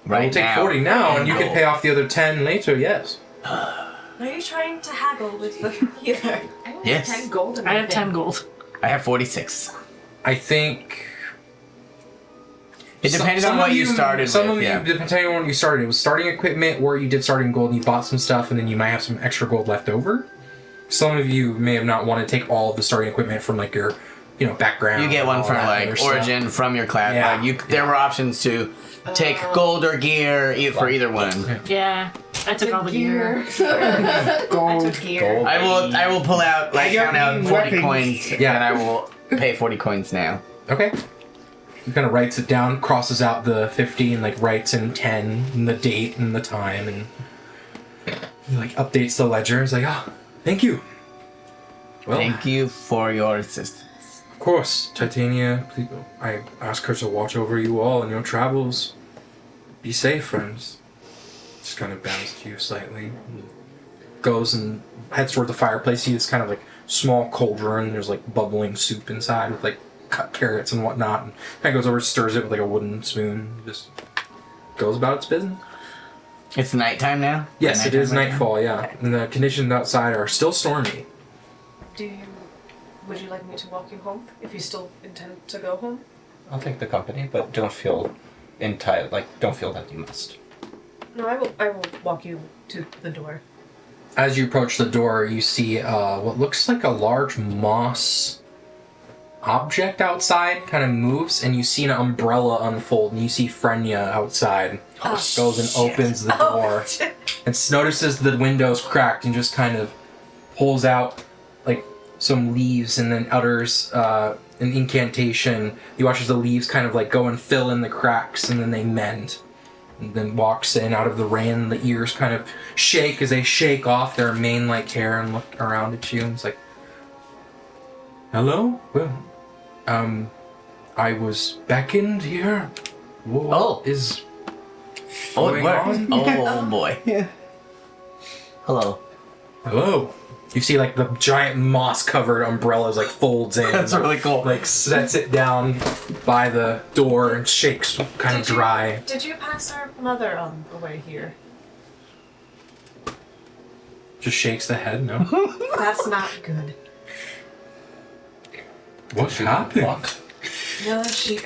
Right, we'll take 40 now, and you can gold. pay off the other 10 later, yes. Are you trying to haggle with the healer? I only Yes. have 10 gold in I my have 10 bin. gold. I have 46. I think. It depended on what you started Some with. of Yeah. you, depending on what you started, it was starting equipment where you did starting gold and you bought some stuff, and then you might have some extra gold left over. Some of you may have not wanted to take all of the starting equipment from like your, background. You get one and all from that like other stuff. origin from your class. Yeah. Like there were options to take gold or gear for either one. Yeah, I took all the gear. gold. Gold. I will pull out I don't count out need 40 weapons. coins. Yeah. And I will pay 40 coins now. Okay. He kind of writes it down, crosses out the 50, and like writes in 10, and the date and the time, and he like updates the ledger. He's like, thank you. Well, Thank you for your assistance. of course, Titania, please, I ask her to watch over you all in your travels. Be safe, friends. Just kind of bows to you slightly. Goes and heads toward the fireplace. See this kind of like small cauldron. There's like bubbling soup inside with like cut carrots and whatnot. And kind of goes over, stirs it with like a wooden spoon. Just goes about its business. It's nighttime now? Yes, it is Nighttime right now? nightfall, yeah. And the conditions outside are still stormy. Would you like me to walk you home if you still intend to go home? I'll take the company, but don't feel don't feel that you must. No, I will walk you to the door. As you approach the door, you see what looks like a large moss object outside kind of moves, and you see an umbrella unfold, and you see Frenya outside. Goes and opens the door, and notices the window's cracked, and just kind of pulls out like some leaves and then utters an incantation. You watch as the leaves kind of like go and fill in the cracks and then they mend. And then walks in out of the rain. The ears kind of shake as they shake off their mane-like hair and look around at you. And it's like, hello? Well, I was beckoned here. What is going on? Oh boy. Yeah. Hello. Hello. You see like the giant moss-covered umbrellas like folds in. That's really cool. Like sets it down by the door and shakes kind of dry. Did you pass our mother on the way here? Just shakes the head, no? That's not good. What happened? No, she's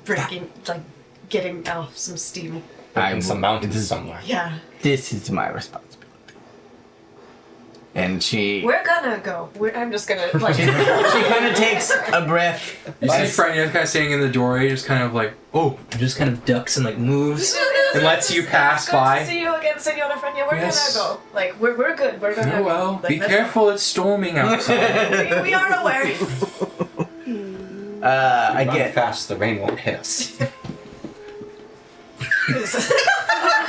breaking, like, getting off some steam. In some mountains somewhere. Yeah. This is my responsibility. And she We're gonna go. I'm just gonna, like... she kind of takes a breath. You see Frenya kind of standing in the doorway, just kind of like, and just kind of ducks and like moves and lets you pass by. Good to see you again, Senora Frenya. We're gonna go. Like, we're good. We're gonna Oh well, go. be careful, it's storming outside. We are aware. I Run get fast, the rain won't hit us.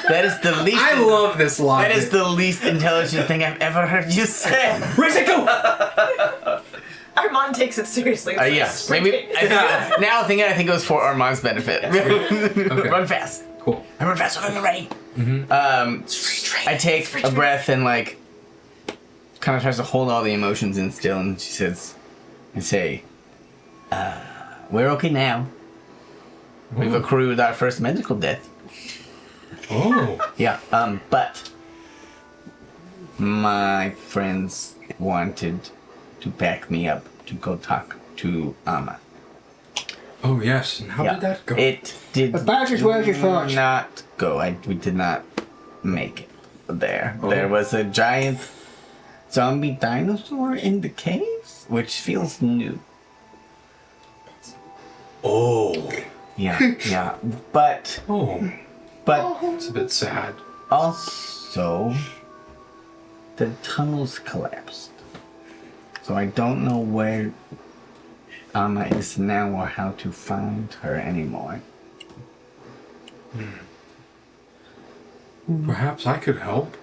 that is the least. I love this line. That is the least intelligent thing I've ever heard you say. Where's it go? Armand takes it seriously. Yeah, maybe. Now thinking, I think it was for Armand's benefit. Okay. Run fast. Cool. I run fast when I'm ready. Mm-hmm. I take a breath and like, kind of tries to hold all the emotions in still, and she says, we're okay now. We've accrued our first medical death. Oh. Yeah, but my friends wanted to back me up to go talk to Amma. Oh yes, and how did that go? It did About as well as you thought. not go. We did not make it there. Oh. There was a giant zombie dinosaur in the caves, which feels new. Oh. Yeah. But It's a bit sad. also the tunnels collapsed. So I don't know where Amma is now or how to find her anymore. Perhaps I could help.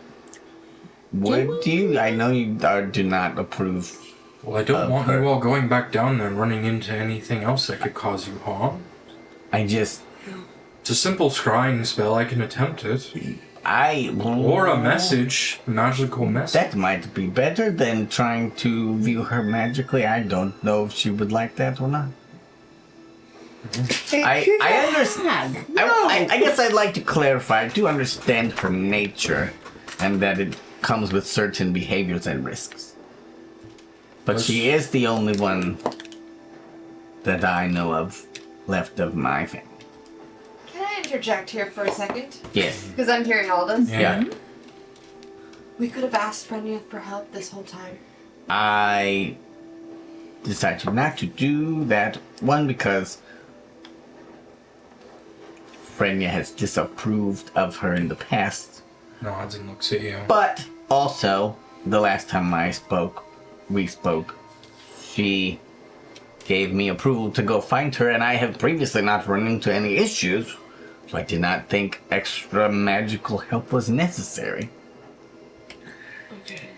Would you? I know you do not approve. Well, I don't want you all going back down there and running into anything else that could cause you harm. It's a simple scrying spell. I can attempt it. Or a message, magical message. That might be better than trying to view her magically. I don't know if she would like that or not. I understand. I guess I'd like to clarify. I do understand her nature and that it comes with certain behaviors and risks. But she is the only one that I know of left of my family. Can I interject here for a second? Yes. Because I'm hearing all this. Yeah. We could have asked Frenya for help this whole time. I decided not to do that. One, because Frenya has disapproved of her in the past. Nods and looks at you. But also, the last time we spoke, she gave me approval to go find her, and I have previously not run into any issues, so I did not think extra magical help was necessary. Okay.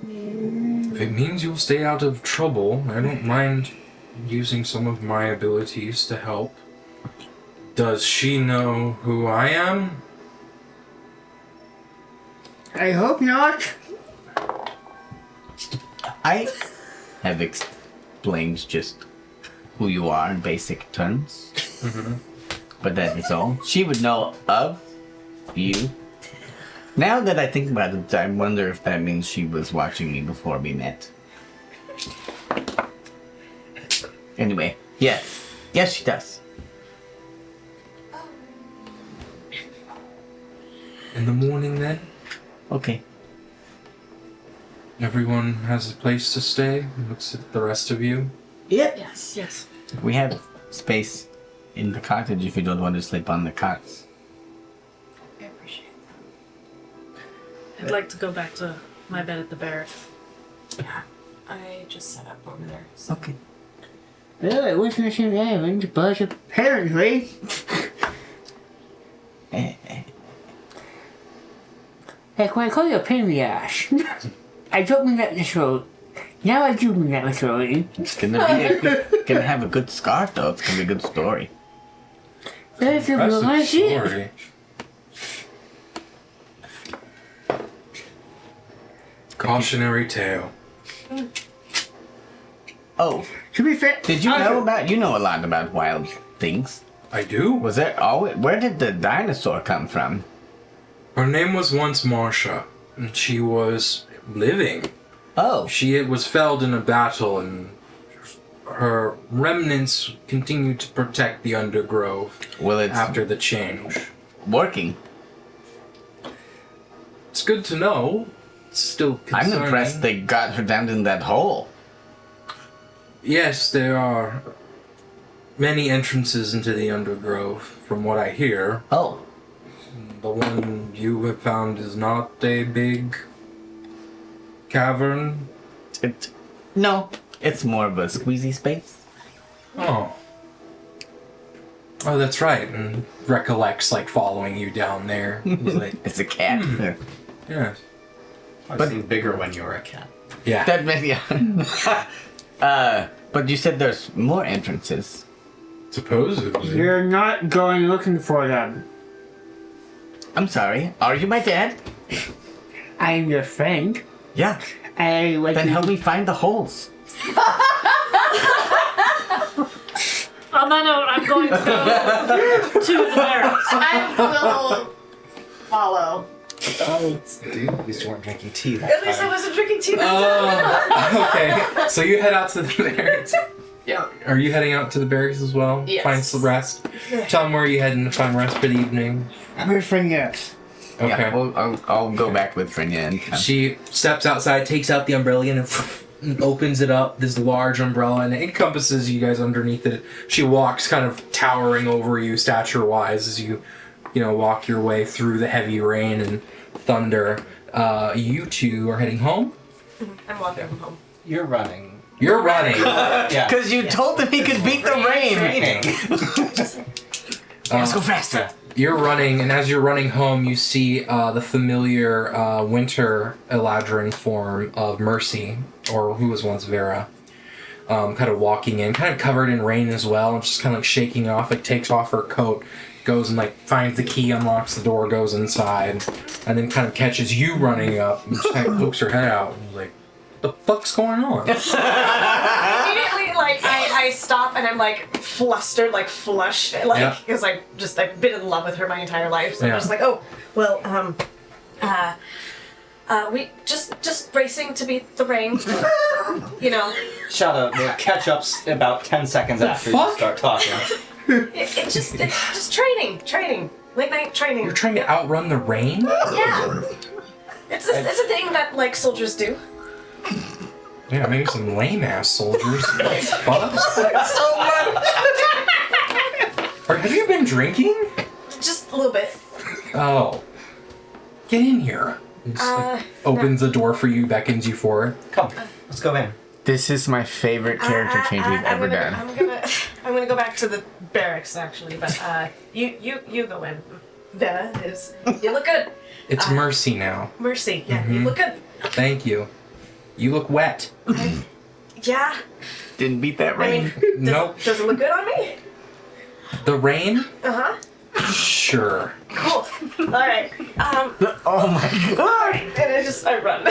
If it means you'll stay out of trouble, I don't mind using some of my abilities to help. Does she know who I am? I hope not. I have explained just who you are in basic terms. But that is all. She would know of you. Now that I think about it, I wonder if that means she was watching me before we met. Anyway, yes. Yes, she does. In the morning then? Okay. Everyone has a place to stay? Looks at the rest of you. Yep. Yes. We have space in the cottage if you don't want to sleep on the cots. I appreciate I'd like to go back to my bed at the barracks. Yeah, I just set up over there. So. Okay. Well, it wasn't a St. Island, but apparently... Like when I call you a pain in the ass, I don't mean that literally. Now I do mean that literally. It's gonna have a good scar though. It's gonna be a good story. That's a real idea. Story. Cautionary tale. Oh, To be fair, did you know a lot about wild things? I do. Was there always, where did the dinosaur come from? Her name was once Marsha, and she was living. Oh, She was felled in a battle, and her remnants continued to protect the undergrove well, it's after the change. working. It's good to know. It's still I'm concerning. impressed they got her down in that hole. Yes, there are many entrances into the undergrove, from what I hear. Oh, The one you have found is not a big cavern. no, it's more of a squeezy space. Oh. Oh, that's right. And recollects like following you down there. He's like, It's a cat. yes. But bigger when you were a cat. Yeah. That maybe. But you said there's more entrances. Supposedly. you're not going looking for them. I'm sorry. Are you my dad? I am your friend. Yeah. I like Then you- help me find the holes. On that note, I'm going to go to the barracks. I will follow. Dude, at least you weren't drinking tea that At least I wasn't drinking tea that Oh, okay. So you head out to the barracks. Yeah. Are you heading out to the barracks as well? Yes. Find some rest. Tell them where you heading to find rest for the evening. I'm your friend, yes. Okay. Yeah, well, I'll go back with Frenya and She steps outside, takes out the umbrella, and opens it up. This large umbrella, and it encompasses you guys underneath it. She walks, kind of towering over you, stature-wise, as you walk your way through the heavy rain and thunder. You two are heading home. I'm walking home. You're running. You're running. Yeah. because you told him he could beat the rain. Training. Let's go faster. You're running, and as you're running home, you see the familiar winter Eladrin form of Mercy, or who was once Vera, kind of walking in, kind of covered in rain as well, and just kind of like shaking off, like takes off her coat, goes and like finds the key, unlocks the door, goes inside, and then kind of catches you running up, and just kind of pokes her head out, and is like, "The fuck's going on?" Immediately, like, I stop and I'm like flustered, like flushed, like, Yeah. because I've been in love with her my entire life. So Yeah. I'm just like, oh, well, we just racing to beat the rain, Shut up. The catch-up's about 10 seconds after fuck? you start talking. It's just training, late night training. You're trying to outrun the rain? Yeah, it's a thing that like soldiers do. Yeah, maybe some lame ass soldiers. Fuck. So much, Or have you been drinking? just a little bit. Oh. Get in here. And just, like, opens the door for you, beckons you forward. Come, let's go in. This is my favorite character change we've ever done. I'm gonna go back to the barracks actually, but you go in. Vera is. You look good. It's Mercy now. Mercy, yeah, you look good. Thank you. You look wet. Yeah. Didn't beat that I rain. mean, Nope. does it look good on me? The rain? Uh huh. Sure. Cool. All right. Oh my god. And I run.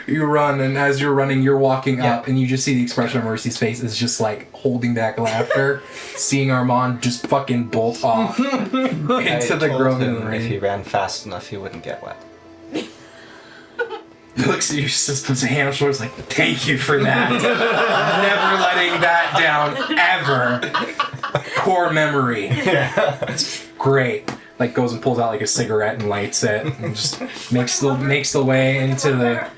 You run, and as you're running, you're walking up, and you just see the expression of Mercy's face is just like holding back laughter, seeing Armand just fucking bolt off into the grove in the If he rain. ran fast enough, he wouldn't get wet. He looks at you, just puts a hand on his shoulders, like, thank you for that. Never letting that down, ever. Core memory. It's great. Like, goes and pulls out like a cigarette and lights it, and just makes the way into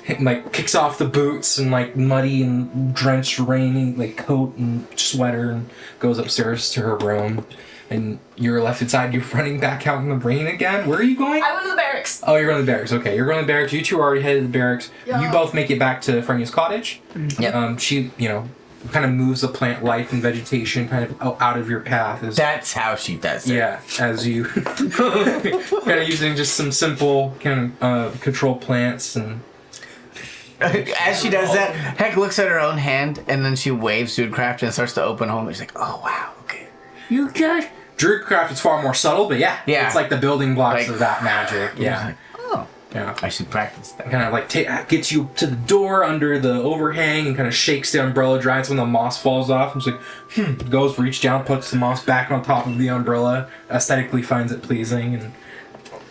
and, like, kicks off the boots and, like, muddy and drenched, rainy, like, coat and sweater and goes upstairs to her room. And you're left inside. You're running back out in the rain again. Where are you going? I went to the barracks. Oh, you're going to the barracks. Okay, you're going to the barracks. You two are already headed to the barracks. Yeah. You both make it back to Frenia's cottage. Yep. She, kind of moves the plant life and vegetation kind of out of your path. That's how she does it. Yeah, as you kind of using just some simple kind of control plants and. As she does that, Heck looks at her own hand and then she waves Druidcraft and starts to open home. She's like, "Oh wow, okay." You just Druidcraft is far more subtle, but yeah, it's like the building blocks of that magic. Yeah. Like, oh, Yeah. I should practice that. Kind of like gets you to the door under the overhang and kind of shakes the umbrella dry. When the moss falls off, and she's like, goes, reach down, puts the moss back on top of the umbrella, aesthetically finds it pleasing, and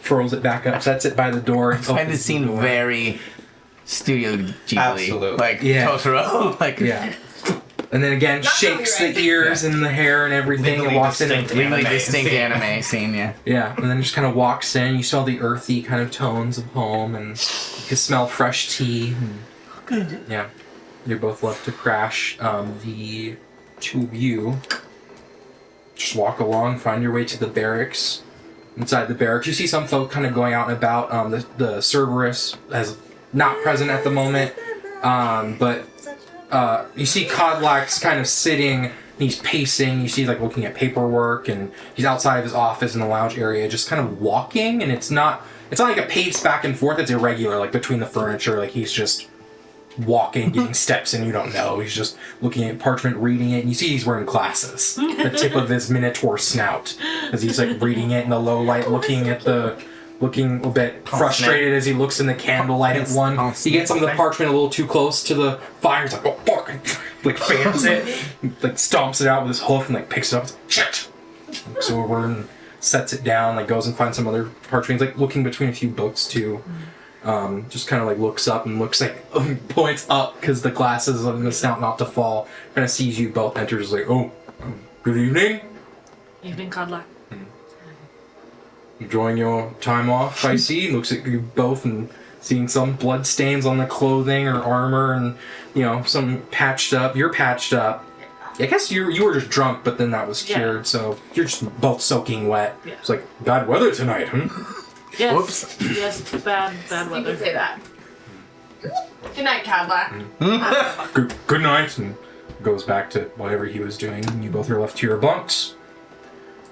furls it back up, sets it by the door. I find this scene very Studio Ghibli. Absolutely. Like Totoro. Like, yeah. And then again, shakes the ears and the hair and everything, and walks in. Really distinct anime scene, yeah. Yeah, and then just kind of walks in. You smell the earthy kind of tones of home, and you can smell fresh tea. And, yeah, you're both left to crash. The two of you just walk along, find your way to the barracks. Inside the barracks, you see some folk kind of going out and about. The Cerberus is not present at the moment, but you see Codlax kind of sitting. He's pacing. You see, like, looking at paperwork, and he's outside of his office in the lounge area, just kind of walking. And it's not like a pace back and forth. It's irregular, like between the furniture. Like he's just walking, getting steps, and you don't know. He's just looking at parchment, reading it. And you see he's wearing glasses. The tip of his minotaur snout, as he's like reading it in the low light, looking a bit frustrated as he looks in the candlelight at one. He gets some of the parchment a little too close to the fire. He's like, "Oh fuck!" Like fans it, like stomps it out with his hoof, and like picks it up. It's like, shit. Looks over and sets it down. Like goes and finds some other parchment. He's like looking between a few books too. Just kind of like looks up and looks like points up because the glasses on the snout not to fall. Kind of sees you both enter. Just like, "Oh, good evening." Evening, Codlac. Enjoying your time off, I see. Looks at you both and seeing some blood stains on the clothing or armor, and some patched up. You're patched up. I guess you were just drunk, but then that was cured, so you're just both soaking wet. Yeah. It's like bad weather tonight, huh? Yes. Whoops. Yes, bad You weather. can say that. Good night, Cadillac. Good night, and goes back to whatever he was doing. And you both are left to your bunks.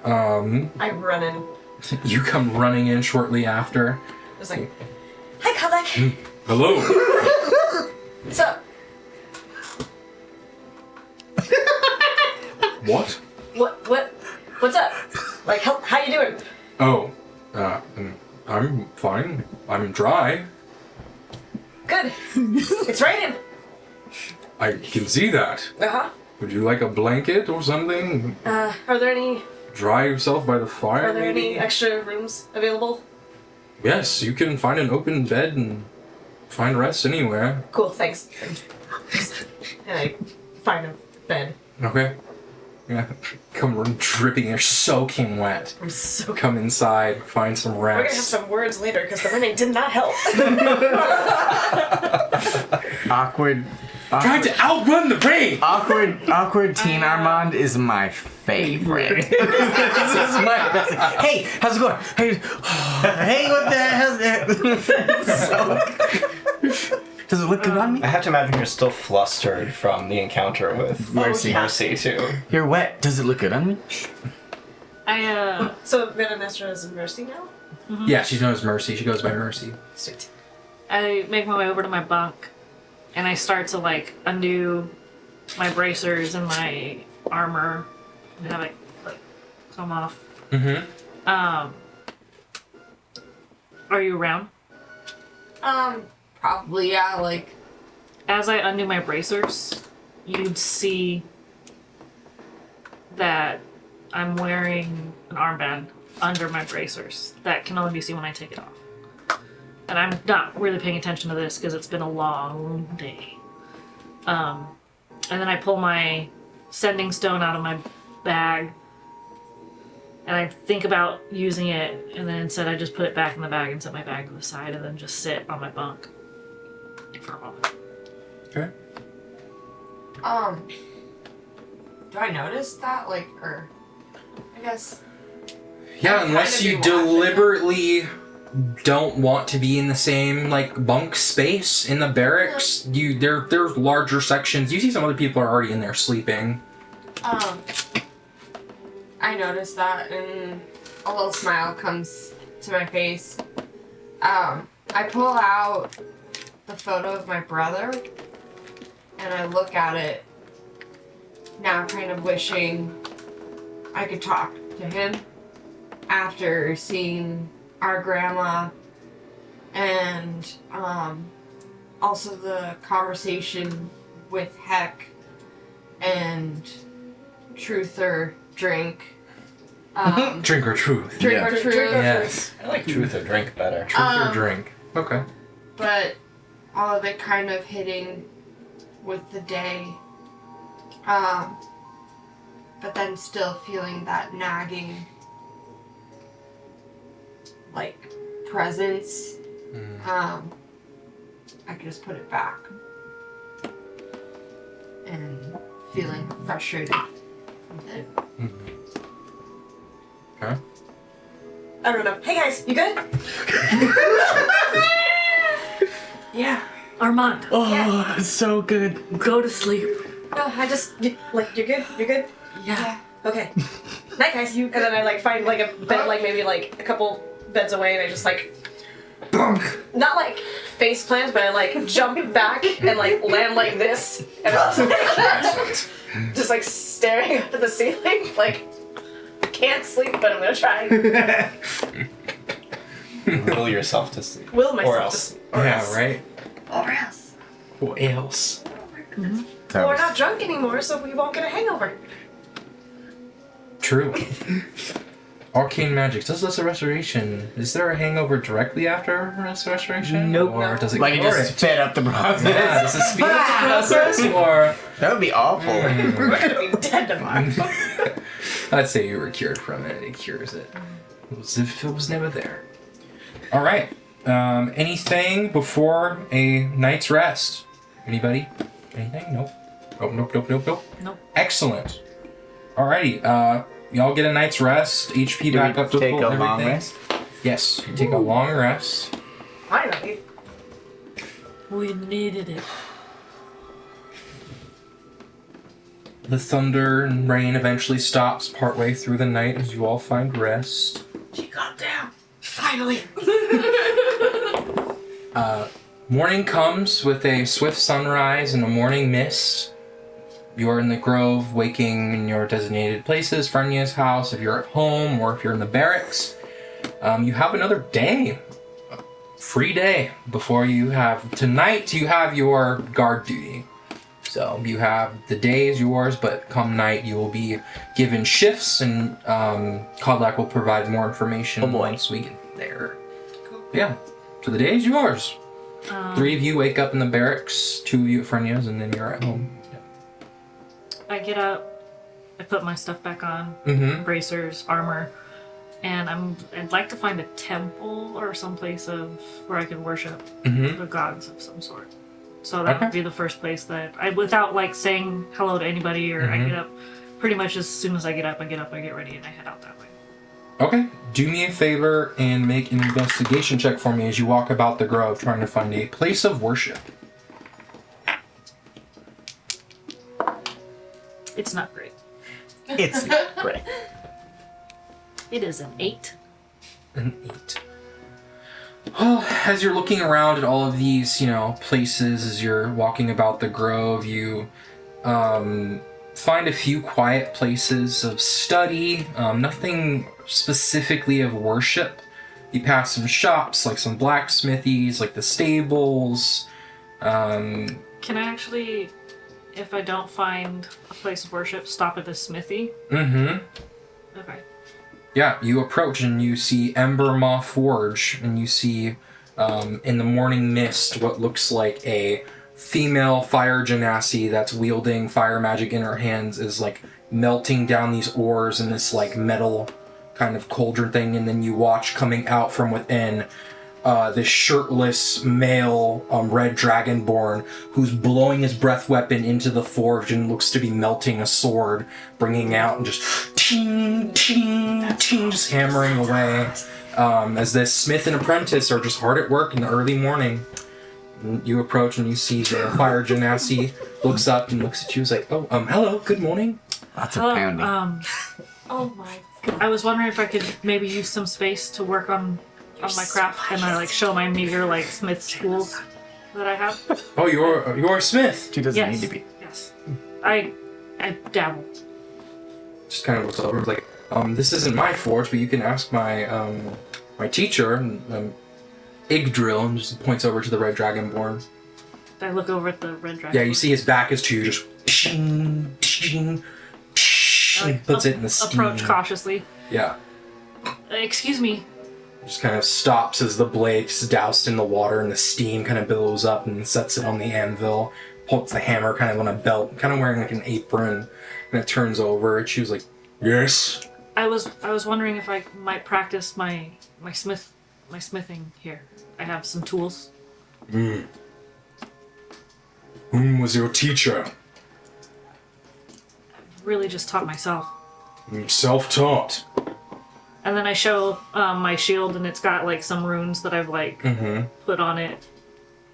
I run in. You come running in shortly after. Just like, hi, Cadillac. Hello. What's up? What? What's up? Like, how you doing? Oh, I'm fine. I'm dry. Good. It's raining. I can see that. Uh-huh. Would you like a blanket or something? Are there any Dry yourself by the fire, maybe? extra rooms available? Yes, you can find an open bed and find rest anywhere. Cool, thanks. And I find a bed. Okay. Yeah. Come dripping, you're soaking wet. I'm so Come inside, find some We're gonna have rest. some words later because the running did not help. Awkward. Trying to outrun the rain! Awkward teen Armand is my favorite. This is my best. Hey, how's it going? Hey, what the hell's that? Does it look good on me? I have to imagine you're still flustered from the encounter with Mercy. Mercy too. You're wet. Does it look good on me? So Vanessa is in Mercy now? Yeah, she's known as Mercy. She goes by Mercy. Sweet. I make my way over to my bunk, and I start to like undo my bracers and my armor and have it like come off. Mm-hmm. Are you around? Probably, yeah, like, As I undo my bracers, you'd see that I'm wearing an armband under my bracers that can only be seen when I take it off. And I'm not really paying attention to this because it's been a long day. And then I pull my sending stone out of my bag, and I think about using it, and then instead I just put it back in the bag and set my bag to the side and then just sit on my bunk. for a moment. Okay. Do I notice that? Like, or I guess. Yeah, I'd unless kinda you be watching deliberately don't want to be in the same like bunk space in the barracks. There's larger sections. You see some other people are already in there sleeping. I noticed that, and a little smile comes to my face. I pull out the photo of my brother, and I look at it, now kind of wishing I could talk to him after seeing our grandma, and also the conversation with Heck and Truth or Drink. Drink or truth. Drink Yeah. or Truth. Yes. I like truth or drink better. Truth or drink. Okay. But all of it kind of hitting with the day. But then still feeling that nagging, like, presence. I could just put it back. And feeling frustrated with it. Okay. I don't know. Hey guys, you good? Yeah. Armand, Oh, it's so good. go to sleep. No, I just like you're good. You're good. Yeah. Okay. Night, guys. And then I like find like a bed, like maybe like a couple beds away, and I just like not like face plant, but I like jump back and like land like this, and just like staring up at the ceiling, like can't sleep, but I'm gonna try. Will yourself to sleep. Will myself Or to else. sleep. Or else. right. Or else. What else? Well, we're not drunk anymore, so we won't get a hangover. True. Arcane magic. Does this a restoration? Is there a hangover directly after restoration? Nope. Or does it Like it cure just it? sped up the process. Yeah, does it speed up the process? Or That would be awful. We're gonna be dead tomorrow. I'd say you were cured from it. It cures it. As if it was never there. Alright. Anything before a night's rest? Anybody? Anything? Nope. Oh, nope. Nope. Excellent. Alrighty. Y'all get a night's rest. HP Do back we up to take full a and long everything. rest? Yes. You take a long rest. Finally. We needed it. The thunder and rain eventually stops partway through the night as you all find rest. She got down. Finally. Morning comes with a swift sunrise and a morning mist. You are in the grove, waking in your designated places, Frenya's house, if you're at home, or if you're in the barracks. You have another day, a free day, before you have... Tonight, you have your guard duty. So, you have... The day is yours, but come night, you will be given shifts, and Kodlak will provide more information once we get there. Cool. Yeah, so the day is yours. 3 of you wake up in the barracks, 2 of you at Frenya's, and then you're at home. I get up, I put my stuff back on, Mm-hmm. bracers, armor, and I'd like to find a temple or some place of where I can worship Mm-hmm. the gods of some sort. So that would Okay. be the first place that without like saying hello to anybody, or I Mhm. get up. Pretty much as soon as I get up, I get ready, and I head out that way. Okay. Do me a favor and make an investigation check for me as you walk about the grove trying to find a place of worship. It's not great. It's not great. It is an 8. An 8. Well, as you're looking around at all of these, places, as you're walking about the grove, you find a few quiet places of study, nothing specifically of worship. You pass some shops, like some blacksmithies, like the stables. Can I actually, if I don't find a place of worship, stop at the smithy? Mm-hmm. Okay. Yeah, you approach and you see Ember Maw Forge, and you see in the morning mist what looks like a female fire genasi that's wielding fire magic in her hands is like melting down these ores in this like metal kind of cauldron thing, and then you watch coming out from within this shirtless male red dragonborn who's blowing his breath weapon into the forge and looks to be melting a sword, bringing out and just ting, ting, ting, just hammering away. As this smith and apprentice are just hard at work in the early morning. You approach and you see the fire genasi looks up and looks at you. He's like, "Oh, hello, good morning." Lots of pounding. Oh my I was wondering if I could maybe use some space to work on my craft and I show my meager smith tools that I have. Oh, you're a smith. She doesn't need to be. Yes. I dabble. Just kind of looks over and is like, this isn't my forge, but you can ask my my teacher, Igdrill, and just points over to the red dragonborn. I look over at the red dragon. Yeah, you see his back is to you, just ting, ting, ting, puts it in the steam. Approach cautiously. Yeah. Excuse me. Just kind of stops as the blade's doused in the water and the steam kind of billows up and sets it on the anvil. Puts the hammer kind of on a belt, kind of wearing like an apron, and it turns over. And she was like, "Yes." I was wondering if I might practice my smithing here. I have some tools. Whom was your teacher? Really just taught myself. Self-taught. And then I show my shield, and it's got some runes that I've put on it.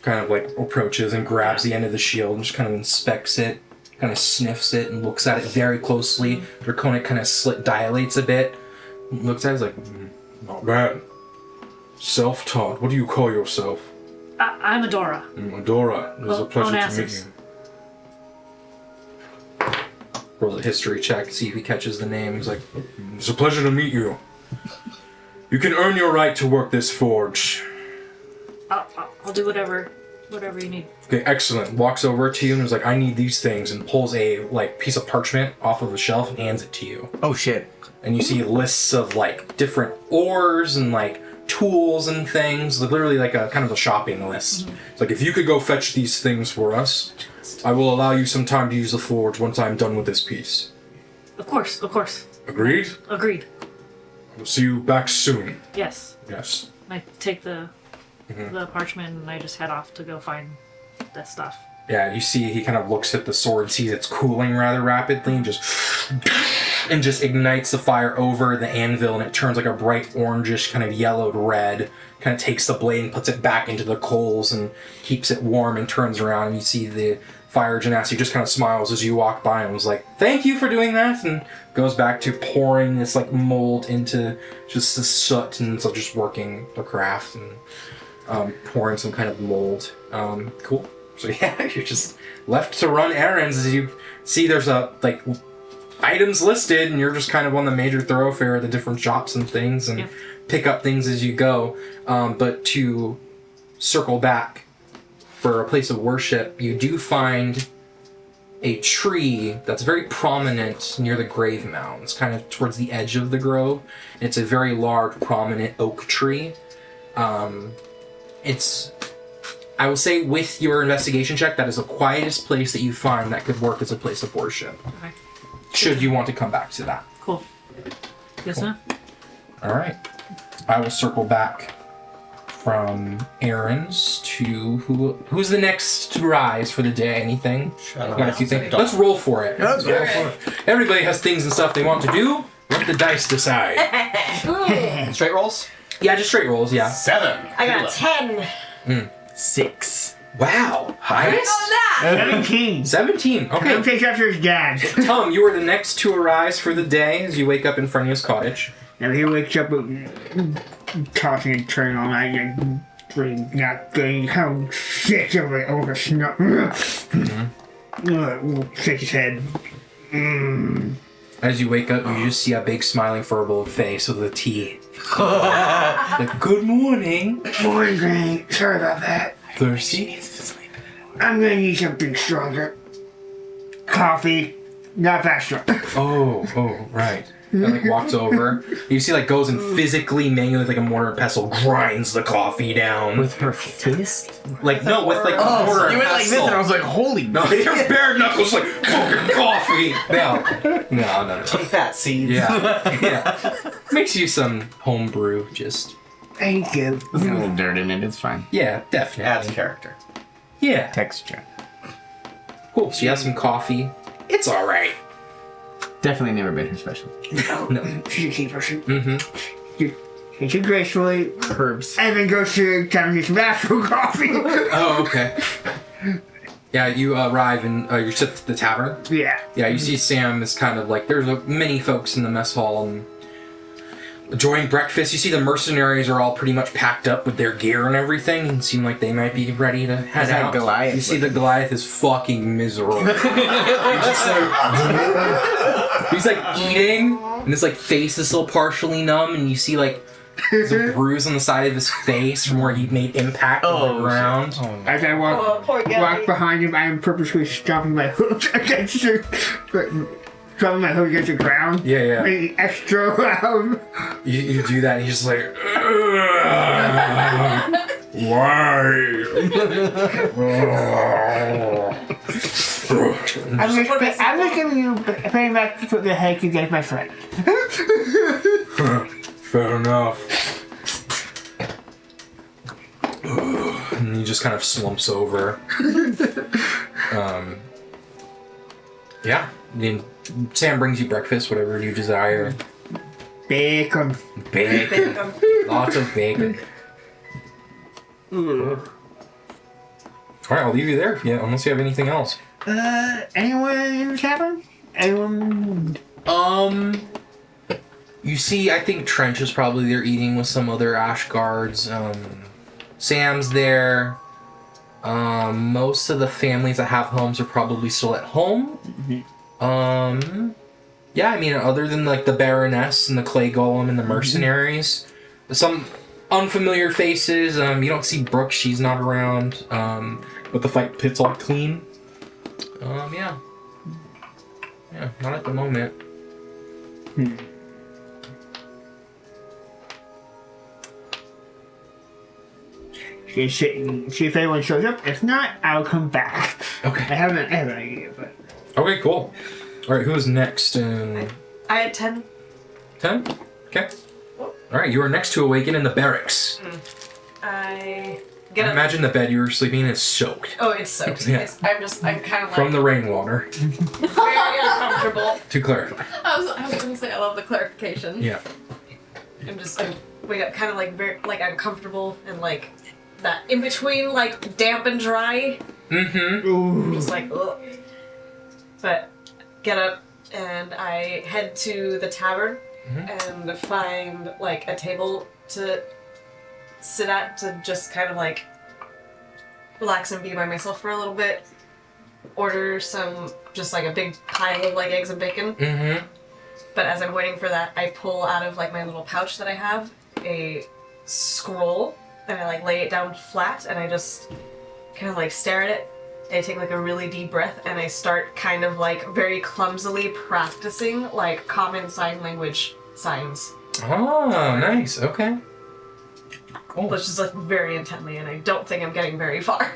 Kind of approaches and grabs the end of the shield and just kind of inspects it, kind of sniffs it and looks at it very closely. Draconic kind of dilates a bit, looks at it, like, not bad. Self-taught. What do you call yourself? I'm Adora. Adora. It was a pleasure to meet Onassis. you. Rolls a history check, see if he catches the name. He's like, "It's a pleasure to meet you. You can earn your right to work this forge." I'll do whatever you need. Okay, excellent. Walks over to you and is like, "I need these things," and pulls a piece of parchment off of the shelf and hands it to you. Oh shit. And you see lists of different ores and tools and things, literally a kind of a shopping list. Mm-hmm. It's like, if you could go fetch these things for us, I will allow you some time to use the forge once I'm done with this piece. Of course. Agreed? Agreed. I'll see you back soon. Yes. Yes. I take the parchment and I just head off to go find that stuff. Yeah, you see he kind of looks at the sword, sees it's cooling rather rapidly, and just ignites the fire over the anvil, and it turns a bright orangish kind of yellowed red. Kind of takes the blade and puts it back into the coals and keeps it warm and turns around, and you see the fire genasi just kind of smiles as you walk by and was like, "Thank you for doing that," and goes back to pouring this mold into just the soot, and so just working the craft and pouring some kind of mold. Cool. So yeah, you're just left to run errands as you see there's items listed, and you're just kind of on the major thoroughfare of the different shops and things, and pick up things as you go. But to circle back for a place of worship, you do find a tree that's very prominent near the grave mounds, kind of towards the edge of the grove. It's a very large, prominent oak tree. It's, I will say, with your investigation check, that is the quietest place that you find that could work as a place of worship. Okay. Should you want to come back to that. Cool. Yes, sir. All right. I will circle back from errands to who's the next to rise for the day. Anything? Got a few things. Let's roll for it. Let's go for it. Everybody has things and stuff they want to do. Let the dice decide. Straight rolls? Yeah, just straight rolls. Yeah. 7. I got 10. 6. Wow. Highest? 17. 17. Tom Okay. takes after his dad. Tom, you are the next to arise for the day as you wake up in Frenia's cottage. Now he wakes up tossing and turning all night and really not good. He kind of sits over snuff. Shake his head. As you wake up, you just see a big smiling furbolg face with a tea. Like, good morning. Morning, Granny. Sorry about that. Thirsty? I'm gonna need something stronger. Coffee. Not that strong. Oh, right. And walks over. You see goes and physically, manually, with a mortar and pestle, grinds the coffee down. With her fist? No, with a mortar and You went like this, and I pestle. was like, holy No, your bare knuckles fucking coffee. No. Take that, seeds. Yeah. Makes you some homebrew, just Thank you. There's a little dirt in it. It's fine. Yeah, definitely. Adds character. Yeah. Texture. Cool. So you have some coffee. It's all right. Definitely never been her special. No. She's a key person. Mm-hmm. Takes it gracefully, Herbs. and then goes to town and get some actual coffee. Oh, okay. Yeah, you arrive and you're at the tavern. Yeah. Yeah, you see Sam is kind of like, there's many folks in the mess hall and enjoying breakfast. You see the mercenaries are all pretty much packed up with their gear and everything and seem like they might be ready to head out. Goliath? You see the Goliath is fucking miserable. He's like eating and his like face is still partially numb and you see like there's a bruise on the side of his face from where he made impact on the ground. As I walk behind him, I am purposely stomping my hoof against the ground. Yeah. Making extra loud. You do that and he's just like, why? I'm just giving you paying back to the head to get my friend. Fair enough. And he just kind of slumps over. Yeah. Then Sam brings you breakfast, whatever you desire. Bacon. Bacon. Lots of bacon. Alright, I'll leave you there unless you have anything else. Anyone in the tavern? Anyone? You see, I think Trench is probably there eating with some other Ash guards. Sam's there. Most of the families that have homes are probably still at home. Yeah, I mean, other than like the Baroness and the Clay Golem and the mercenaries, some unfamiliar faces. You don't see Brooke; she's not around. But the fight pit's all clean. Yeah, not at the moment. See if anyone shows up. If not, I'll come back. Okay. I have an idea, but... Okay, cool. Alright, who's next? I had 10. 10? Okay. Alright, you are next to awaken in the barracks. I get I up. imagine the bed you were sleeping in is soaked. Oh, it's soaked. Yeah. I'm kind of like From the rainwater. very uncomfortable. To clarify. I was gonna say I love the clarification. Yeah. I wake up kind of like very like uncomfortable and like that in between like damp and dry. Mm-hmm. Just like ugh. But get up and I head to the tavern and find like a table to sit at to just kind of like relax and be by myself for a little bit. Order some just like a big pile of like eggs and bacon. Mm-hmm. But as I'm waiting for that, I pull out of like my little pouch that I have a scroll and I like lay it down flat and I just kind of like stare at it. And I take like a really deep breath and I start kind of like very clumsily practicing like common sign language signs. Oh, nice. Okay. Cool. Which is like very intently and I don't think I'm getting very far.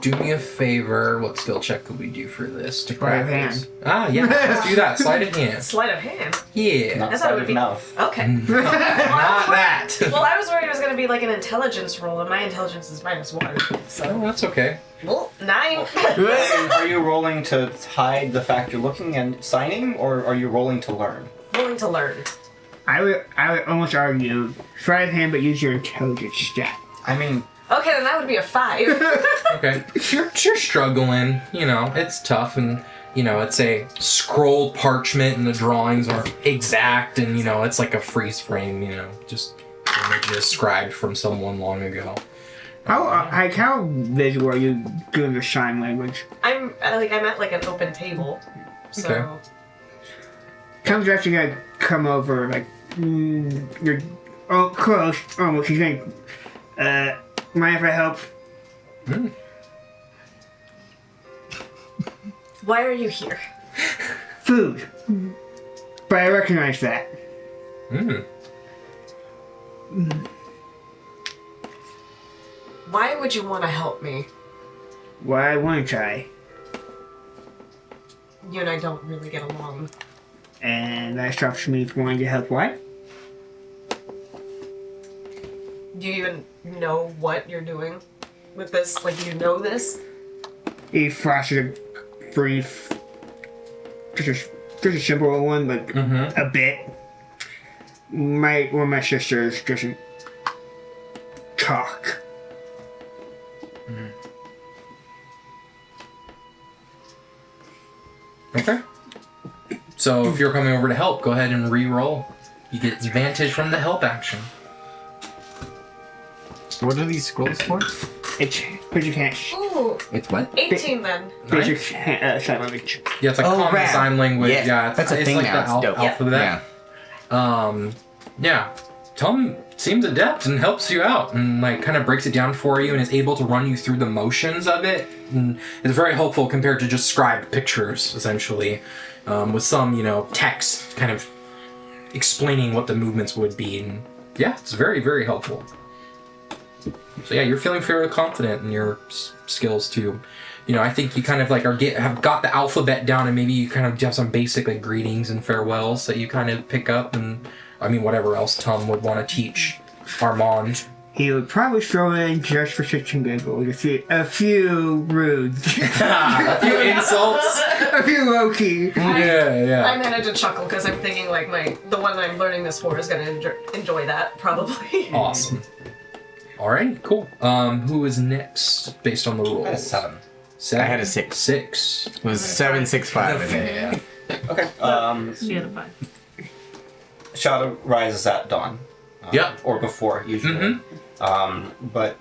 Do me a favor. What skill check could we do for this to Sleight of practice? hand. Ah, yeah. Let's do that. Sleight of hand. Sleight of hand. Yeah. Not I thought it side would of be- mouth. Okay. Not that. Well, I was worried it was gonna be like an intelligence roll and my intelligence is -1. Oh, So, that's okay. well, 9. Are you rolling to hide the fact you're looking and signing, or are you rolling to learn? Willing to learn. I would almost argue sleight of hand, but use your intelligence stat. I mean, Okay, then that would be a 5. Okay. You're struggling. You know, it's tough and, you know, it's a scrolled parchment and the drawings aren't exact and, you know, it's like a freeze frame, you know, just images scribed from someone long ago. How visual are you doing the sign language? I'm at like an open table. So Okay. Tom's actually gonna come over, like, you're close, almost. He's going, mind if I help? why are you here? Food. But I recognize that. Why would you want to help me? Why I want to try. You and I don't really get along. And that stops me from wanting to help what? Do you even know what you're doing with this? Like, do you know this? He flashes a brief, just a simple one, but a bit. One of my sisters doesn't talk. Okay. So if you're coming over to help, go ahead and re-roll. You get advantage from the help action. What are these scrolls for? It's basic hand. Ooh, It's what? 18 then. Basic sign language. Yeah, it's like common rad. sign language. Yeah, Yeah, that's a it's thing like now. the It's dope. alphabet. Yeah. Tom seems adept and helps you out and like kind of breaks it down for you and is able to run you through the motions of it. And it's very helpful compared to just scribed pictures, essentially, with some, text kind of explaining what the movements would be. And yeah, it's very, very helpful. So yeah, you're feeling fairly confident in your skills too. I think you kind of like have got the alphabet down, and maybe you kind of have some basic like greetings and farewells that you kind of pick up, and whatever else Tom would want to teach Armand. He would probably throw in just for shits and giggles a few rudes, A few insults. a few low-key. Yeah. I manage to chuckle because I'm thinking like the one I'm learning this for is gonna enjoy that probably. Awesome. All right, cool. Who is next based on the rules? I had a 7. 7. I had a 6. 6. It was 7, 6, 5. Yeah. Okay. She had a 5. Shadow rises at dawn. Yep. Or before, usually. But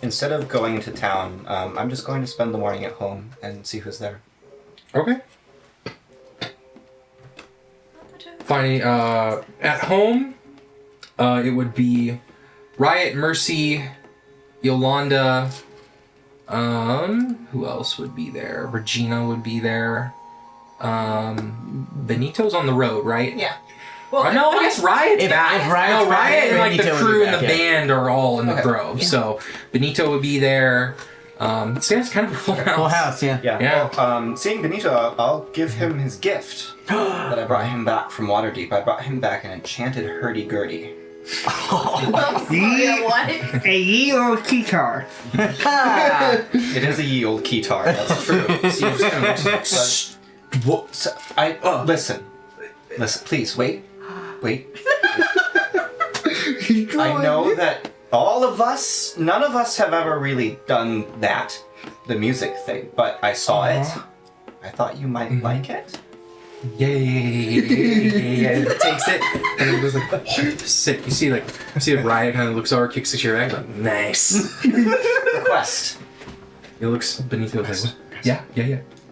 instead of going into town, I'm just going to spend the morning at home and see who's there. Okay. Finding at home, it would be Riot, Mercy, Yolanda. Who else would be there? Regina would be there. Benito's on the road, right? Yeah. Well, I know. I guess Riot's back. if Riot's back, Riot and like the Benito would crew be and the back, yeah. band are all in the Okay. grove. So Benito would be there. So it's kind of a full house. Full house, yeah. Yeah. Well, seeing Benito, I'll give him his gift that I brought him back from Waterdeep. I brought him back an enchanted hurdy-gurdy. what? A ye old guitar. It is a ye old keytar, that's true. So you just kind of like, What? So, listen, please, wait. I know that none of us have ever really done that, the music thing, but I saw it. I thought you might like it. Yay! Takes it and it goes like, sick. You see Riot kind of looks over, kicks the chair back, like, nice. Request. It looks Benito like, yeah.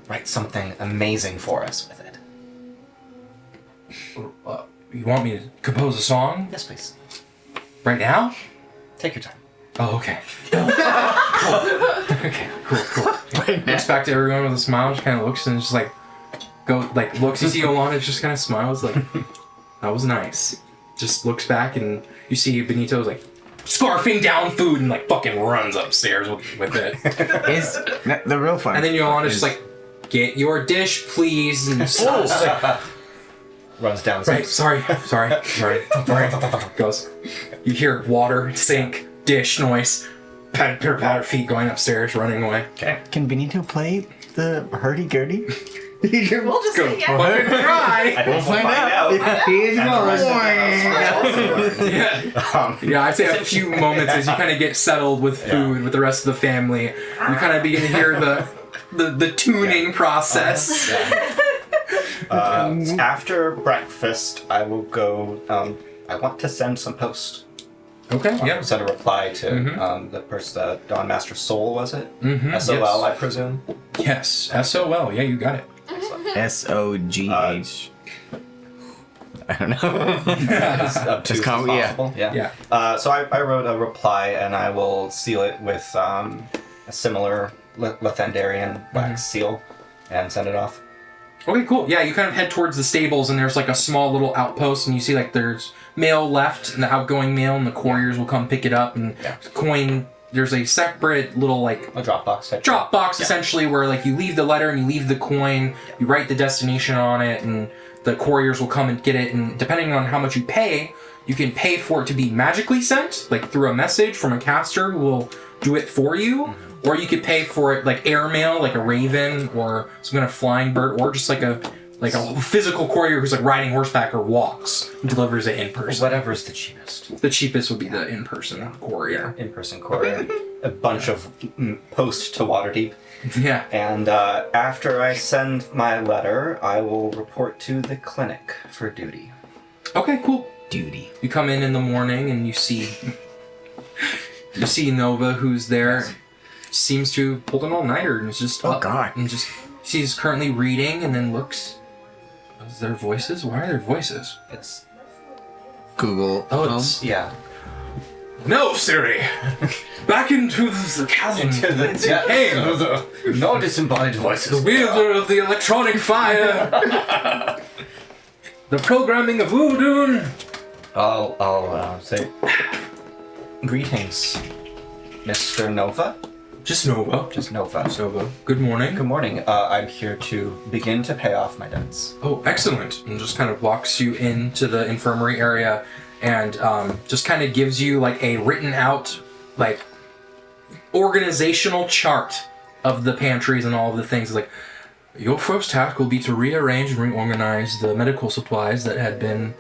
Write something amazing for us with it. You want me to compose a song Yes, please. right now? Take your time. Oh, okay. Okay, cool. Looks back to everyone with a smile, just kind of looks and just like, looks, you see Yolanda just kind of smiles like, that was nice. Just looks back and you see Benito's like, scarfing down food and like fucking runs upstairs with it. Is the real fun? And then Yolanda's just like, get your dish, please. And just like, Runs down. right, sorry. Goes. You hear water, sink, dish noise, pitter patter feet going upstairs, running away. Okay. Can Benito play the hurdy-gurdy? We'll just say yes. Fucking try. We'll find out. He is And the rest of going. the house. Yeah, I'd say a few moments as you kind of get settled with food with the rest of the family. You kind of begin to hear the tuning process. After breakfast, I will go. I want to send some post. Okay, yeah. Send a reply to the person, Dawn Master Soul, was it? Mm-hmm. SOL, yes. I presume. Yes, SOL. Yeah, you got it. SOGH. I don't know. As obtuse as possible. Yeah. So I wrote a reply, and I will seal it with a similar Lethendarian wax seal, and send it off. Okay, cool. Yeah, you kind of head towards the stables, and there's like a small little outpost, and you see like there's mail left, and the outgoing mail, and the couriers will come pick it up, and coin there's a separate little like A Dropbox. Dropbox essentially where like you leave the letter and you leave the coin, you write the destination on it, and the couriers will come and get it. And depending on how much you pay, you can pay for it to be magically sent, like through a message from a caster who will do it for you, or you could pay for it like airmail, like a raven or some kind of flying bird, or just like a physical courier who's like riding horseback or walks and delivers it in person. Whatever's the cheapest. The cheapest would be the in-person courier. In-person courier. A bunch of post to Waterdeep. Yeah. And after I send my letter, I will report to the clinic for duty. Okay, cool. Duty. You come in the morning and you see Nova, who's there. Seems to have pulled an all-nighter and is just up and just she's currently reading and then looks. Is there voices? Why are there voices? It's Google. Oh, it's yeah. No, Siri. Back into the chasm. No disembodied voices. The wielder of the electronic fire. The programming of voodoo. I'll say greetings, Mr. Nova. Just Nova. Just Nova. Nova. Good morning. Good morning. I'm here to begin to pay off my debts. Oh, excellent. And just kind of walks you into the infirmary area and just kind of gives you like a written out like organizational chart of the pantries and all of the things. Like, your first task will be to rearrange and reorganize the medical supplies that had been,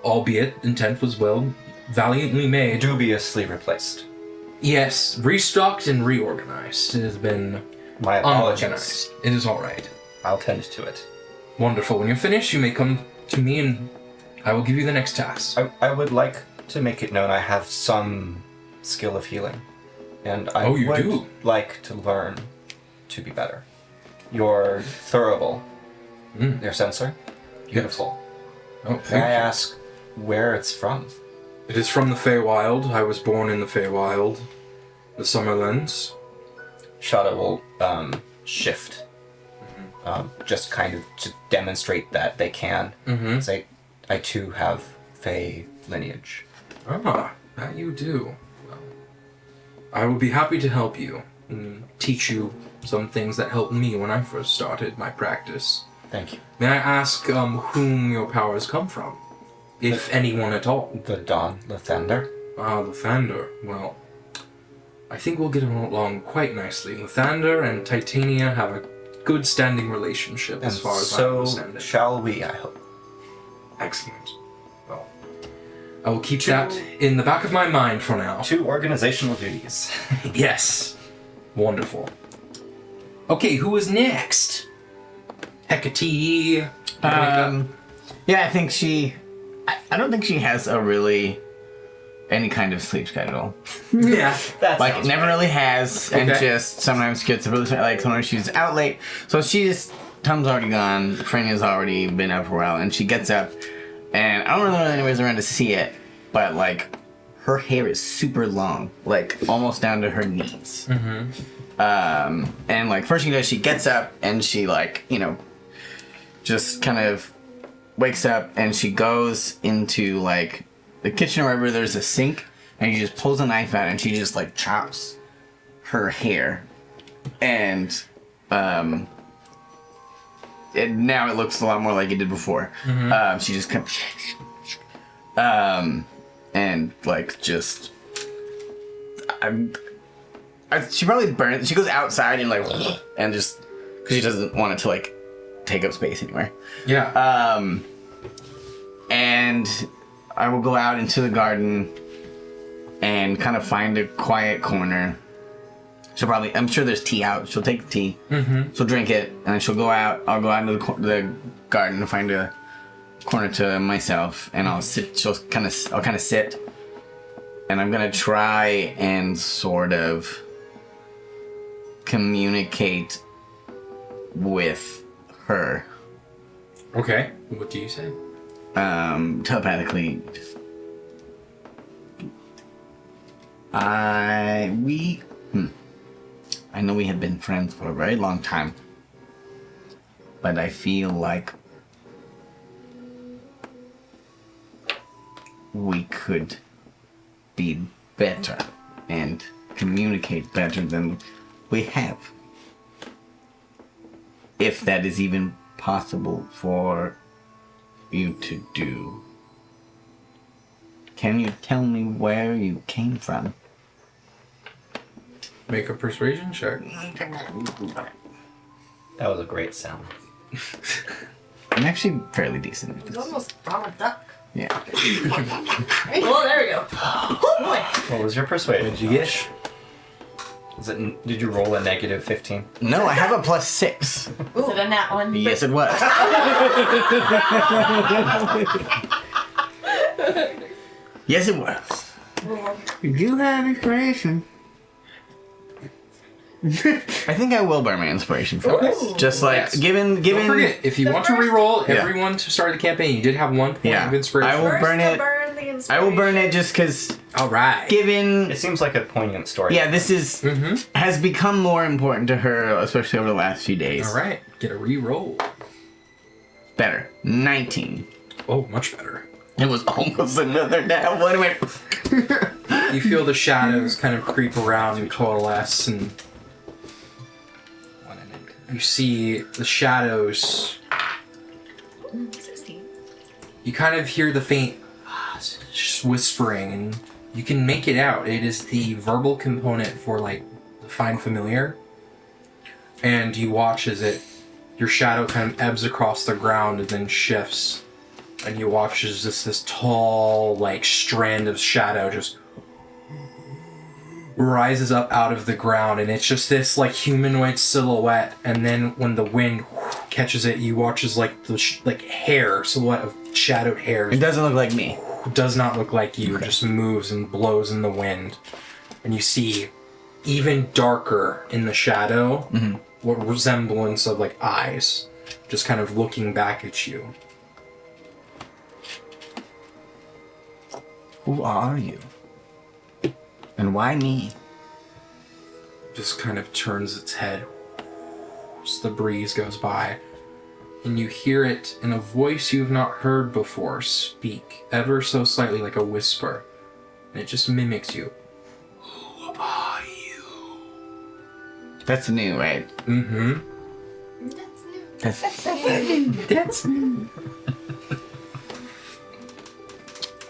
albeit intent was well, valiantly made. Dubiously replaced. Yes, restocked and reorganized. It has been My apologies. unorganized. It is all right. I'll tend to it. Wonderful. When you're finished, you may come to me and I will give you the next task. I would like to make it known I have some skill of healing. And I Oh, you would do? like to learn to be better. Your Thurible, your sensor, beautiful. Oh, May I thank you. ask where it's from? It is from the Feywild. I was born in the Feywild. The Summerlands. Shada will shift. Just kind of to demonstrate that they can. Say, I too have Fey lineage. Ah, that you do. Well, I will be happy to help you and teach you some things that helped me when I first started my practice. Thank you. May I ask whom your powers come from? If anyone at all. The Dawn, the Thunder. Ah, Lathander. Well, I think we'll get along quite nicely. Lathander and Titania have a good standing relationship And as far as I so understand it. shall we, I hope. Excellent. Well, I will keep that in the back of my mind for now. 2 organizational duties. Yes. Wonderful. Okay, who is next? Hecate. Yeah, I think I don't think she has any kind of sleep schedule. Yeah. That Like, sounds never right. really has, and Okay. just sometimes gets really, like, sometimes she's out late. So Tom's already gone, Franya's already been up for a while, and she gets up, and I don't really know anybody's around to see it, but, like, her hair is super long, like, almost down to her knees. And, like, first thing she does, she gets up, and she, like, just kind of wakes up, and she goes into, like, the kitchen or wherever there's a sink, and she just pulls a knife out and she just like chops her hair, and now it looks a lot more like it did before. She just kind of and like just she probably burns. She goes outside and like and just because she doesn't want it to like take up space anywhere. Yeah. And I will go out into the garden and kind of find a quiet corner. I'm sure there's tea out. She'll take the tea. She'll drink it, and then she'll go out. I'll go out into the garden and find a corner to myself, and I'll sit. I'll kind of sit, and I'm gonna try and sort of communicate with her. Okay. What do you say? Telepathically. I know we have been friends for a very long time, but I feel like we could be better and communicate better than we have. If that is even possible for you to do. Can you tell me where you came from? Make a persuasion check. That was a great sound. I'm actually fairly decent at It's this. almost on a duck. Yeah. Oh, there we go. Boy. What was your persuasion? What did you get? Did you roll a negative 15? No, I have a +6. Is it a nat one? Yes, it was. Yes, it was. You do have inspiration. I think I will burn my inspiration for Okay. this. Just like, Yes. given... Don't forget, if you want to re-roll Yeah. everyone to start the campaign, you did have 1 point Yeah. of inspiration. I will First burn to it. burn the I will inspiration. burn it just because, All right. given... It seems like a poignant story. Yeah, this is... has become more important to her, especially over the last few days. All right. Get a re-roll. Better. 19. Oh, much better. It was almost another now. What am I... You feel the shadows kind of creep around and coalesce, and you see the shadows. 16. You kind of hear the faint just whispering, and you can make it out. It is the verbal component for, like, the Find Familiar. And you watch as your shadow kind of ebbs across the ground and then shifts. And you watch as this tall, like, strand of shadow just rises up out of the ground, and it's just this, like, humanoid silhouette. And then when the wind catches it, you watch as, like, the hair, silhouette of shadowed hair. It doesn't look like me. Does not look like you. Okay. Just moves and blows in the wind. And you see, even darker in the shadow, what resemblance of, like, eyes. Just kind of looking back at you. Who are you? And why me? Just kind of turns its head as the breeze goes by. And you hear it in a voice you've not heard before speak, ever so slightly like a whisper. And it just mimics you. Who are you? That's new, right? Mm-hmm. That's new. That's new.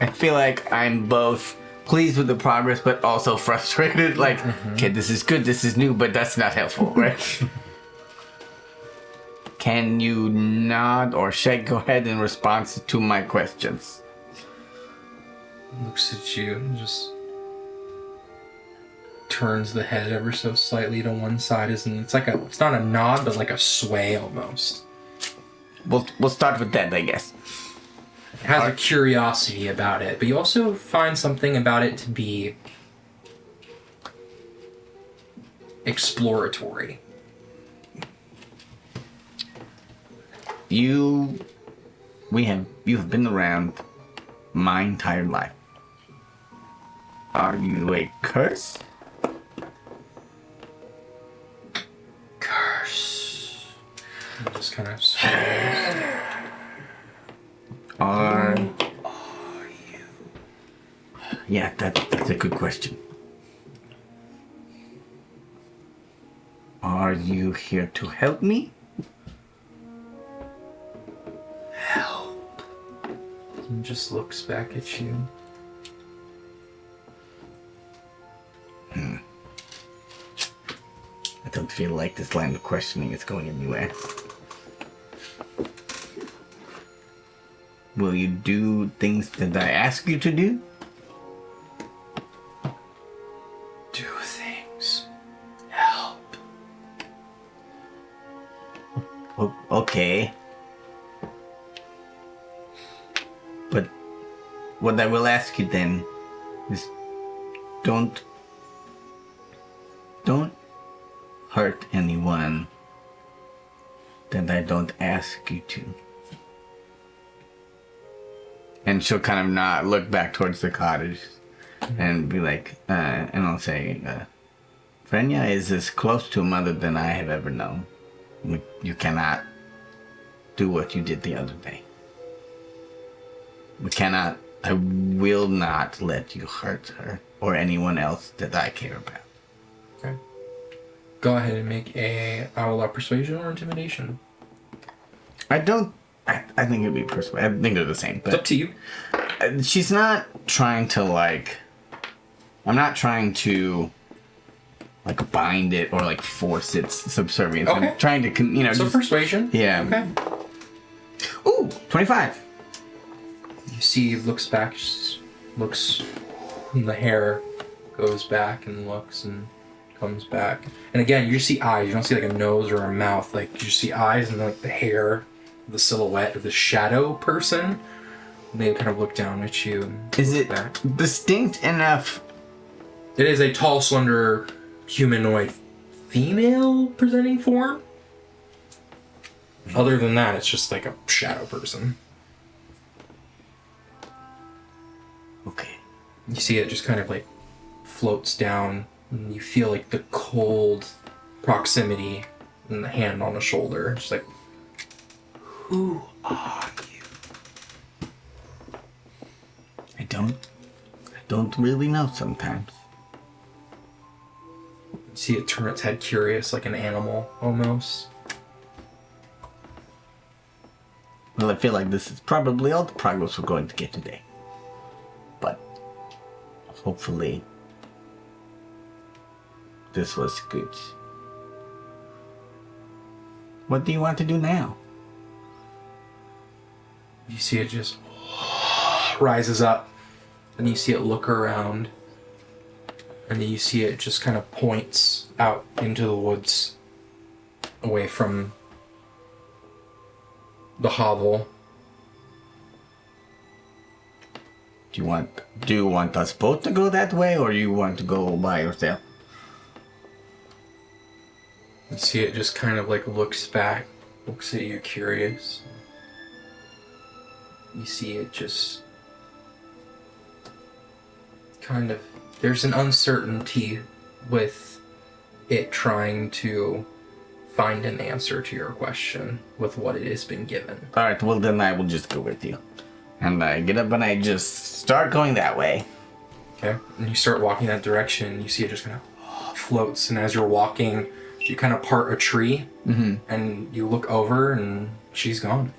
I feel like I'm both pleased with the progress, but also frustrated. Like, okay, this is good, this is new, but that's not helpful, right? Can you nod or shake your head in response to my questions? Looks at you and just turns the head ever so slightly to one side. It's not a nod, but like a sway almost. We'll start with that, I guess. It has a curiosity about it, but you also find something about it to be exploratory. You have been around my entire life. Are you a curse? Curse. It just kind of sways. Are you? Yeah, that's a good question. Are you here to help me? Help. And just looks back at you. I don't feel like this line of questioning is going anywhere. Will you do things that I ask you to do? Do things. Help. Okay. But what I will ask you then is don't hurt anyone that I don't ask you to. And she'll kind of not look back towards the cottage and be like, and I'll say, Frenya is as close to a mother than I have ever known. You cannot do what you did the other day. We cannot I will not let you hurt her or anyone else that I care about. Okay. Go ahead and make a allow persuasion or intimidation. I think it'd be persuasion. I think they're the same. But It's up to you. She's not trying to I'm not trying to bind it or force its subservience. Okay. I'm trying to So persuasion. Yeah. Okay. Ooh, 25. You see, looks back, looks, and the hair goes back and looks and comes back. And again, you see eyes. You don't see a nose or a mouth. You see eyes and the hair, the silhouette of the shadow person. And they kind of look down at you. And Is look it back. distinct enough? It is a tall, slender, humanoid, female presenting form. Other than that, it's just a shadow person. Okay. You see it just kind of floats down, and you feel the cold proximity and the hand on the shoulder. Just who are you? I don't really know sometimes. You see it turn its head curious, like an animal almost. Well, I feel like this is probably all the progress we're going to get today. But hopefully this was good. What do you want to do now? You see it just rises up, and you see it look around, and then you see it just kind of points out into the woods, away from the hovel. Do you want us both to go that way, or you want to go by yourself? You see it just kind of looks back, looks at you curious. You see it just kind of, there's an uncertainty with it trying to find an answer to your question with what it has been given. Alright, well then I will just go with you. And I get up and I just start going that way. Okay. And you start walking that direction, you see it just kind of floats, and as you're walking, you kind of part a tree, and you look over and she's gone.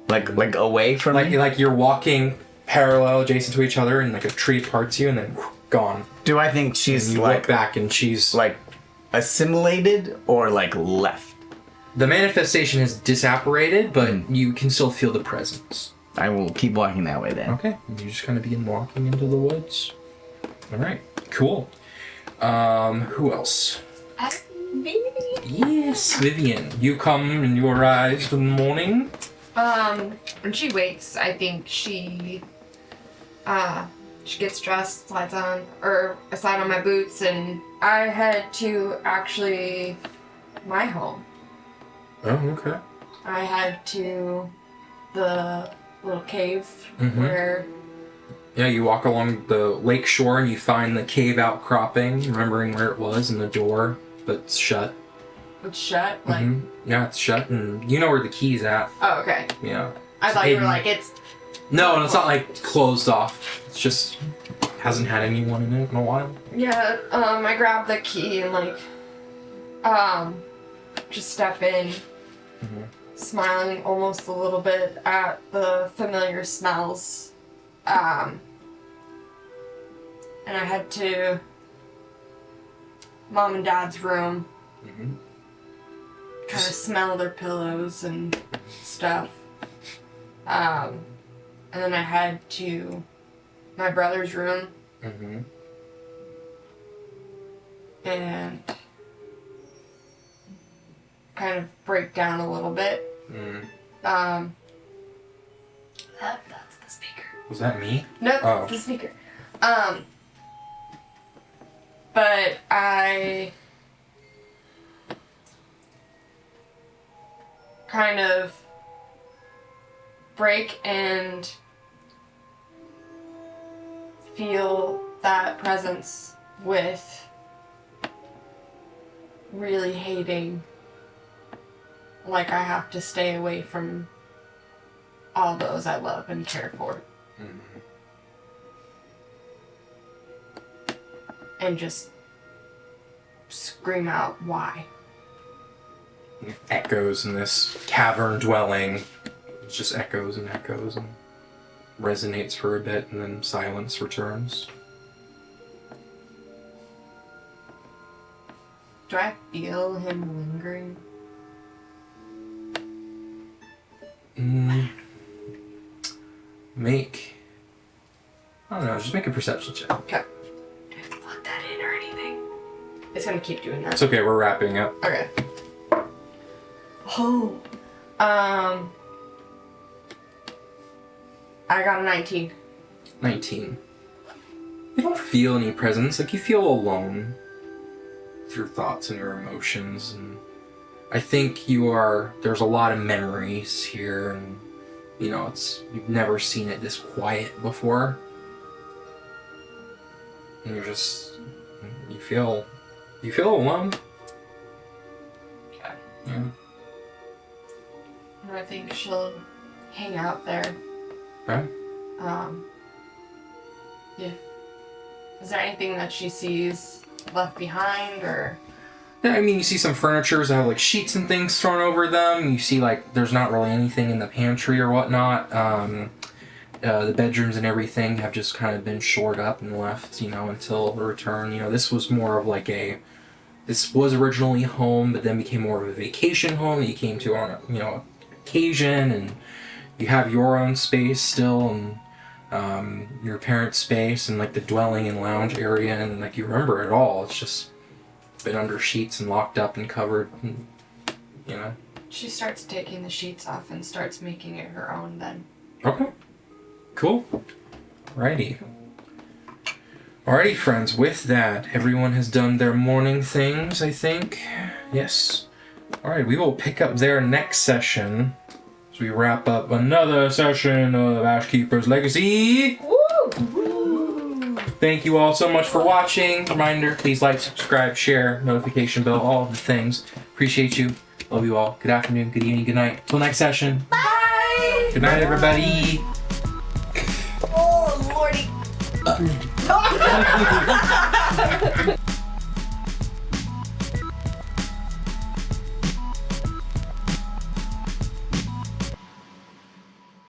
Like away from me? Like you're walking parallel, adjacent to each other, and a tree parts you, and then gone. Do I think she's And you look back, and she's assimilated or left? The manifestation has disapparated, but you can still feel the presence. I will keep walking that way then. Okay. You just kind of begin walking into the woods. All right. Cool. Who else? Yes, Vivian. You come and you arise in the morning. When she wakes, I think she gets dressed, slides on, or I slide on my boots, and I head to actually my home. Oh, okay. I head to the little cave where... Yeah, you walk along the lake shore and you find the cave outcropping, remembering where it was, and the door that's shut. It's shut? Yeah, it's shut, and you know where the key's at. Oh, okay. Yeah. I thought you were it's... No, and it's not closed off. It's just hasn't had anyone in it in a while. Yeah, I grab the key and just step in, smiling almost a little bit at the familiar smells. And I head to Mom and Dad's room, kind of smell their pillows and stuff. And then I head to my brother's room. And kind of break down a little bit. That's the speaker. Was that me? Nope, Oh. it's the speaker. But I kind of break and feel that presence with really hating I have to stay away from all those I love and care for. and just scream out, why? It echoes in this cavern dwelling. It just echoes and resonates for a bit, and then silence returns. Do I feel him lingering? I don't know, just make a perception check. Okay. Plug that in or anything. It's gonna keep doing that. It's okay, we're wrapping up. Okay. Oh. I got a 19. 19. You don't feel any presence, like you feel alone with your thoughts and your emotions, and I think there's a lot of memories here, and you've never seen it this quiet before. And you feel alone. Okay. Yeah. I think she'll hang out there. Okay. Yeah. Is there anything that she sees left behind, or? Yeah, I mean, you see some furnitures that have like sheets and things thrown over them. You see like there's not really anything in the pantry or whatnot. The bedrooms and everything have just kind of been shored up and left, until the return. This was more of like this was originally home, but then became more of a vacation home that you came to on a, occasion, and you have your own space still, and your parents' space, and like the dwelling and lounge area, and like you remember it all. It's just been under sheets and locked up and covered, and, She starts taking the sheets off and starts making it her own then. Okay. Cool. Alrighty, friends, with that, everyone has done their morning things, I think. Yes. Alright, we will pick up there next session as we wrap up another session of Ashkeepers Legacy. Woo! Thank you all so much for watching. Reminder, please like, subscribe, share, notification bell, all of the things. Appreciate you. Love you all. Good afternoon, good evening, good night. Till next session. Bye! Good night, everybody. Oh, Lordy.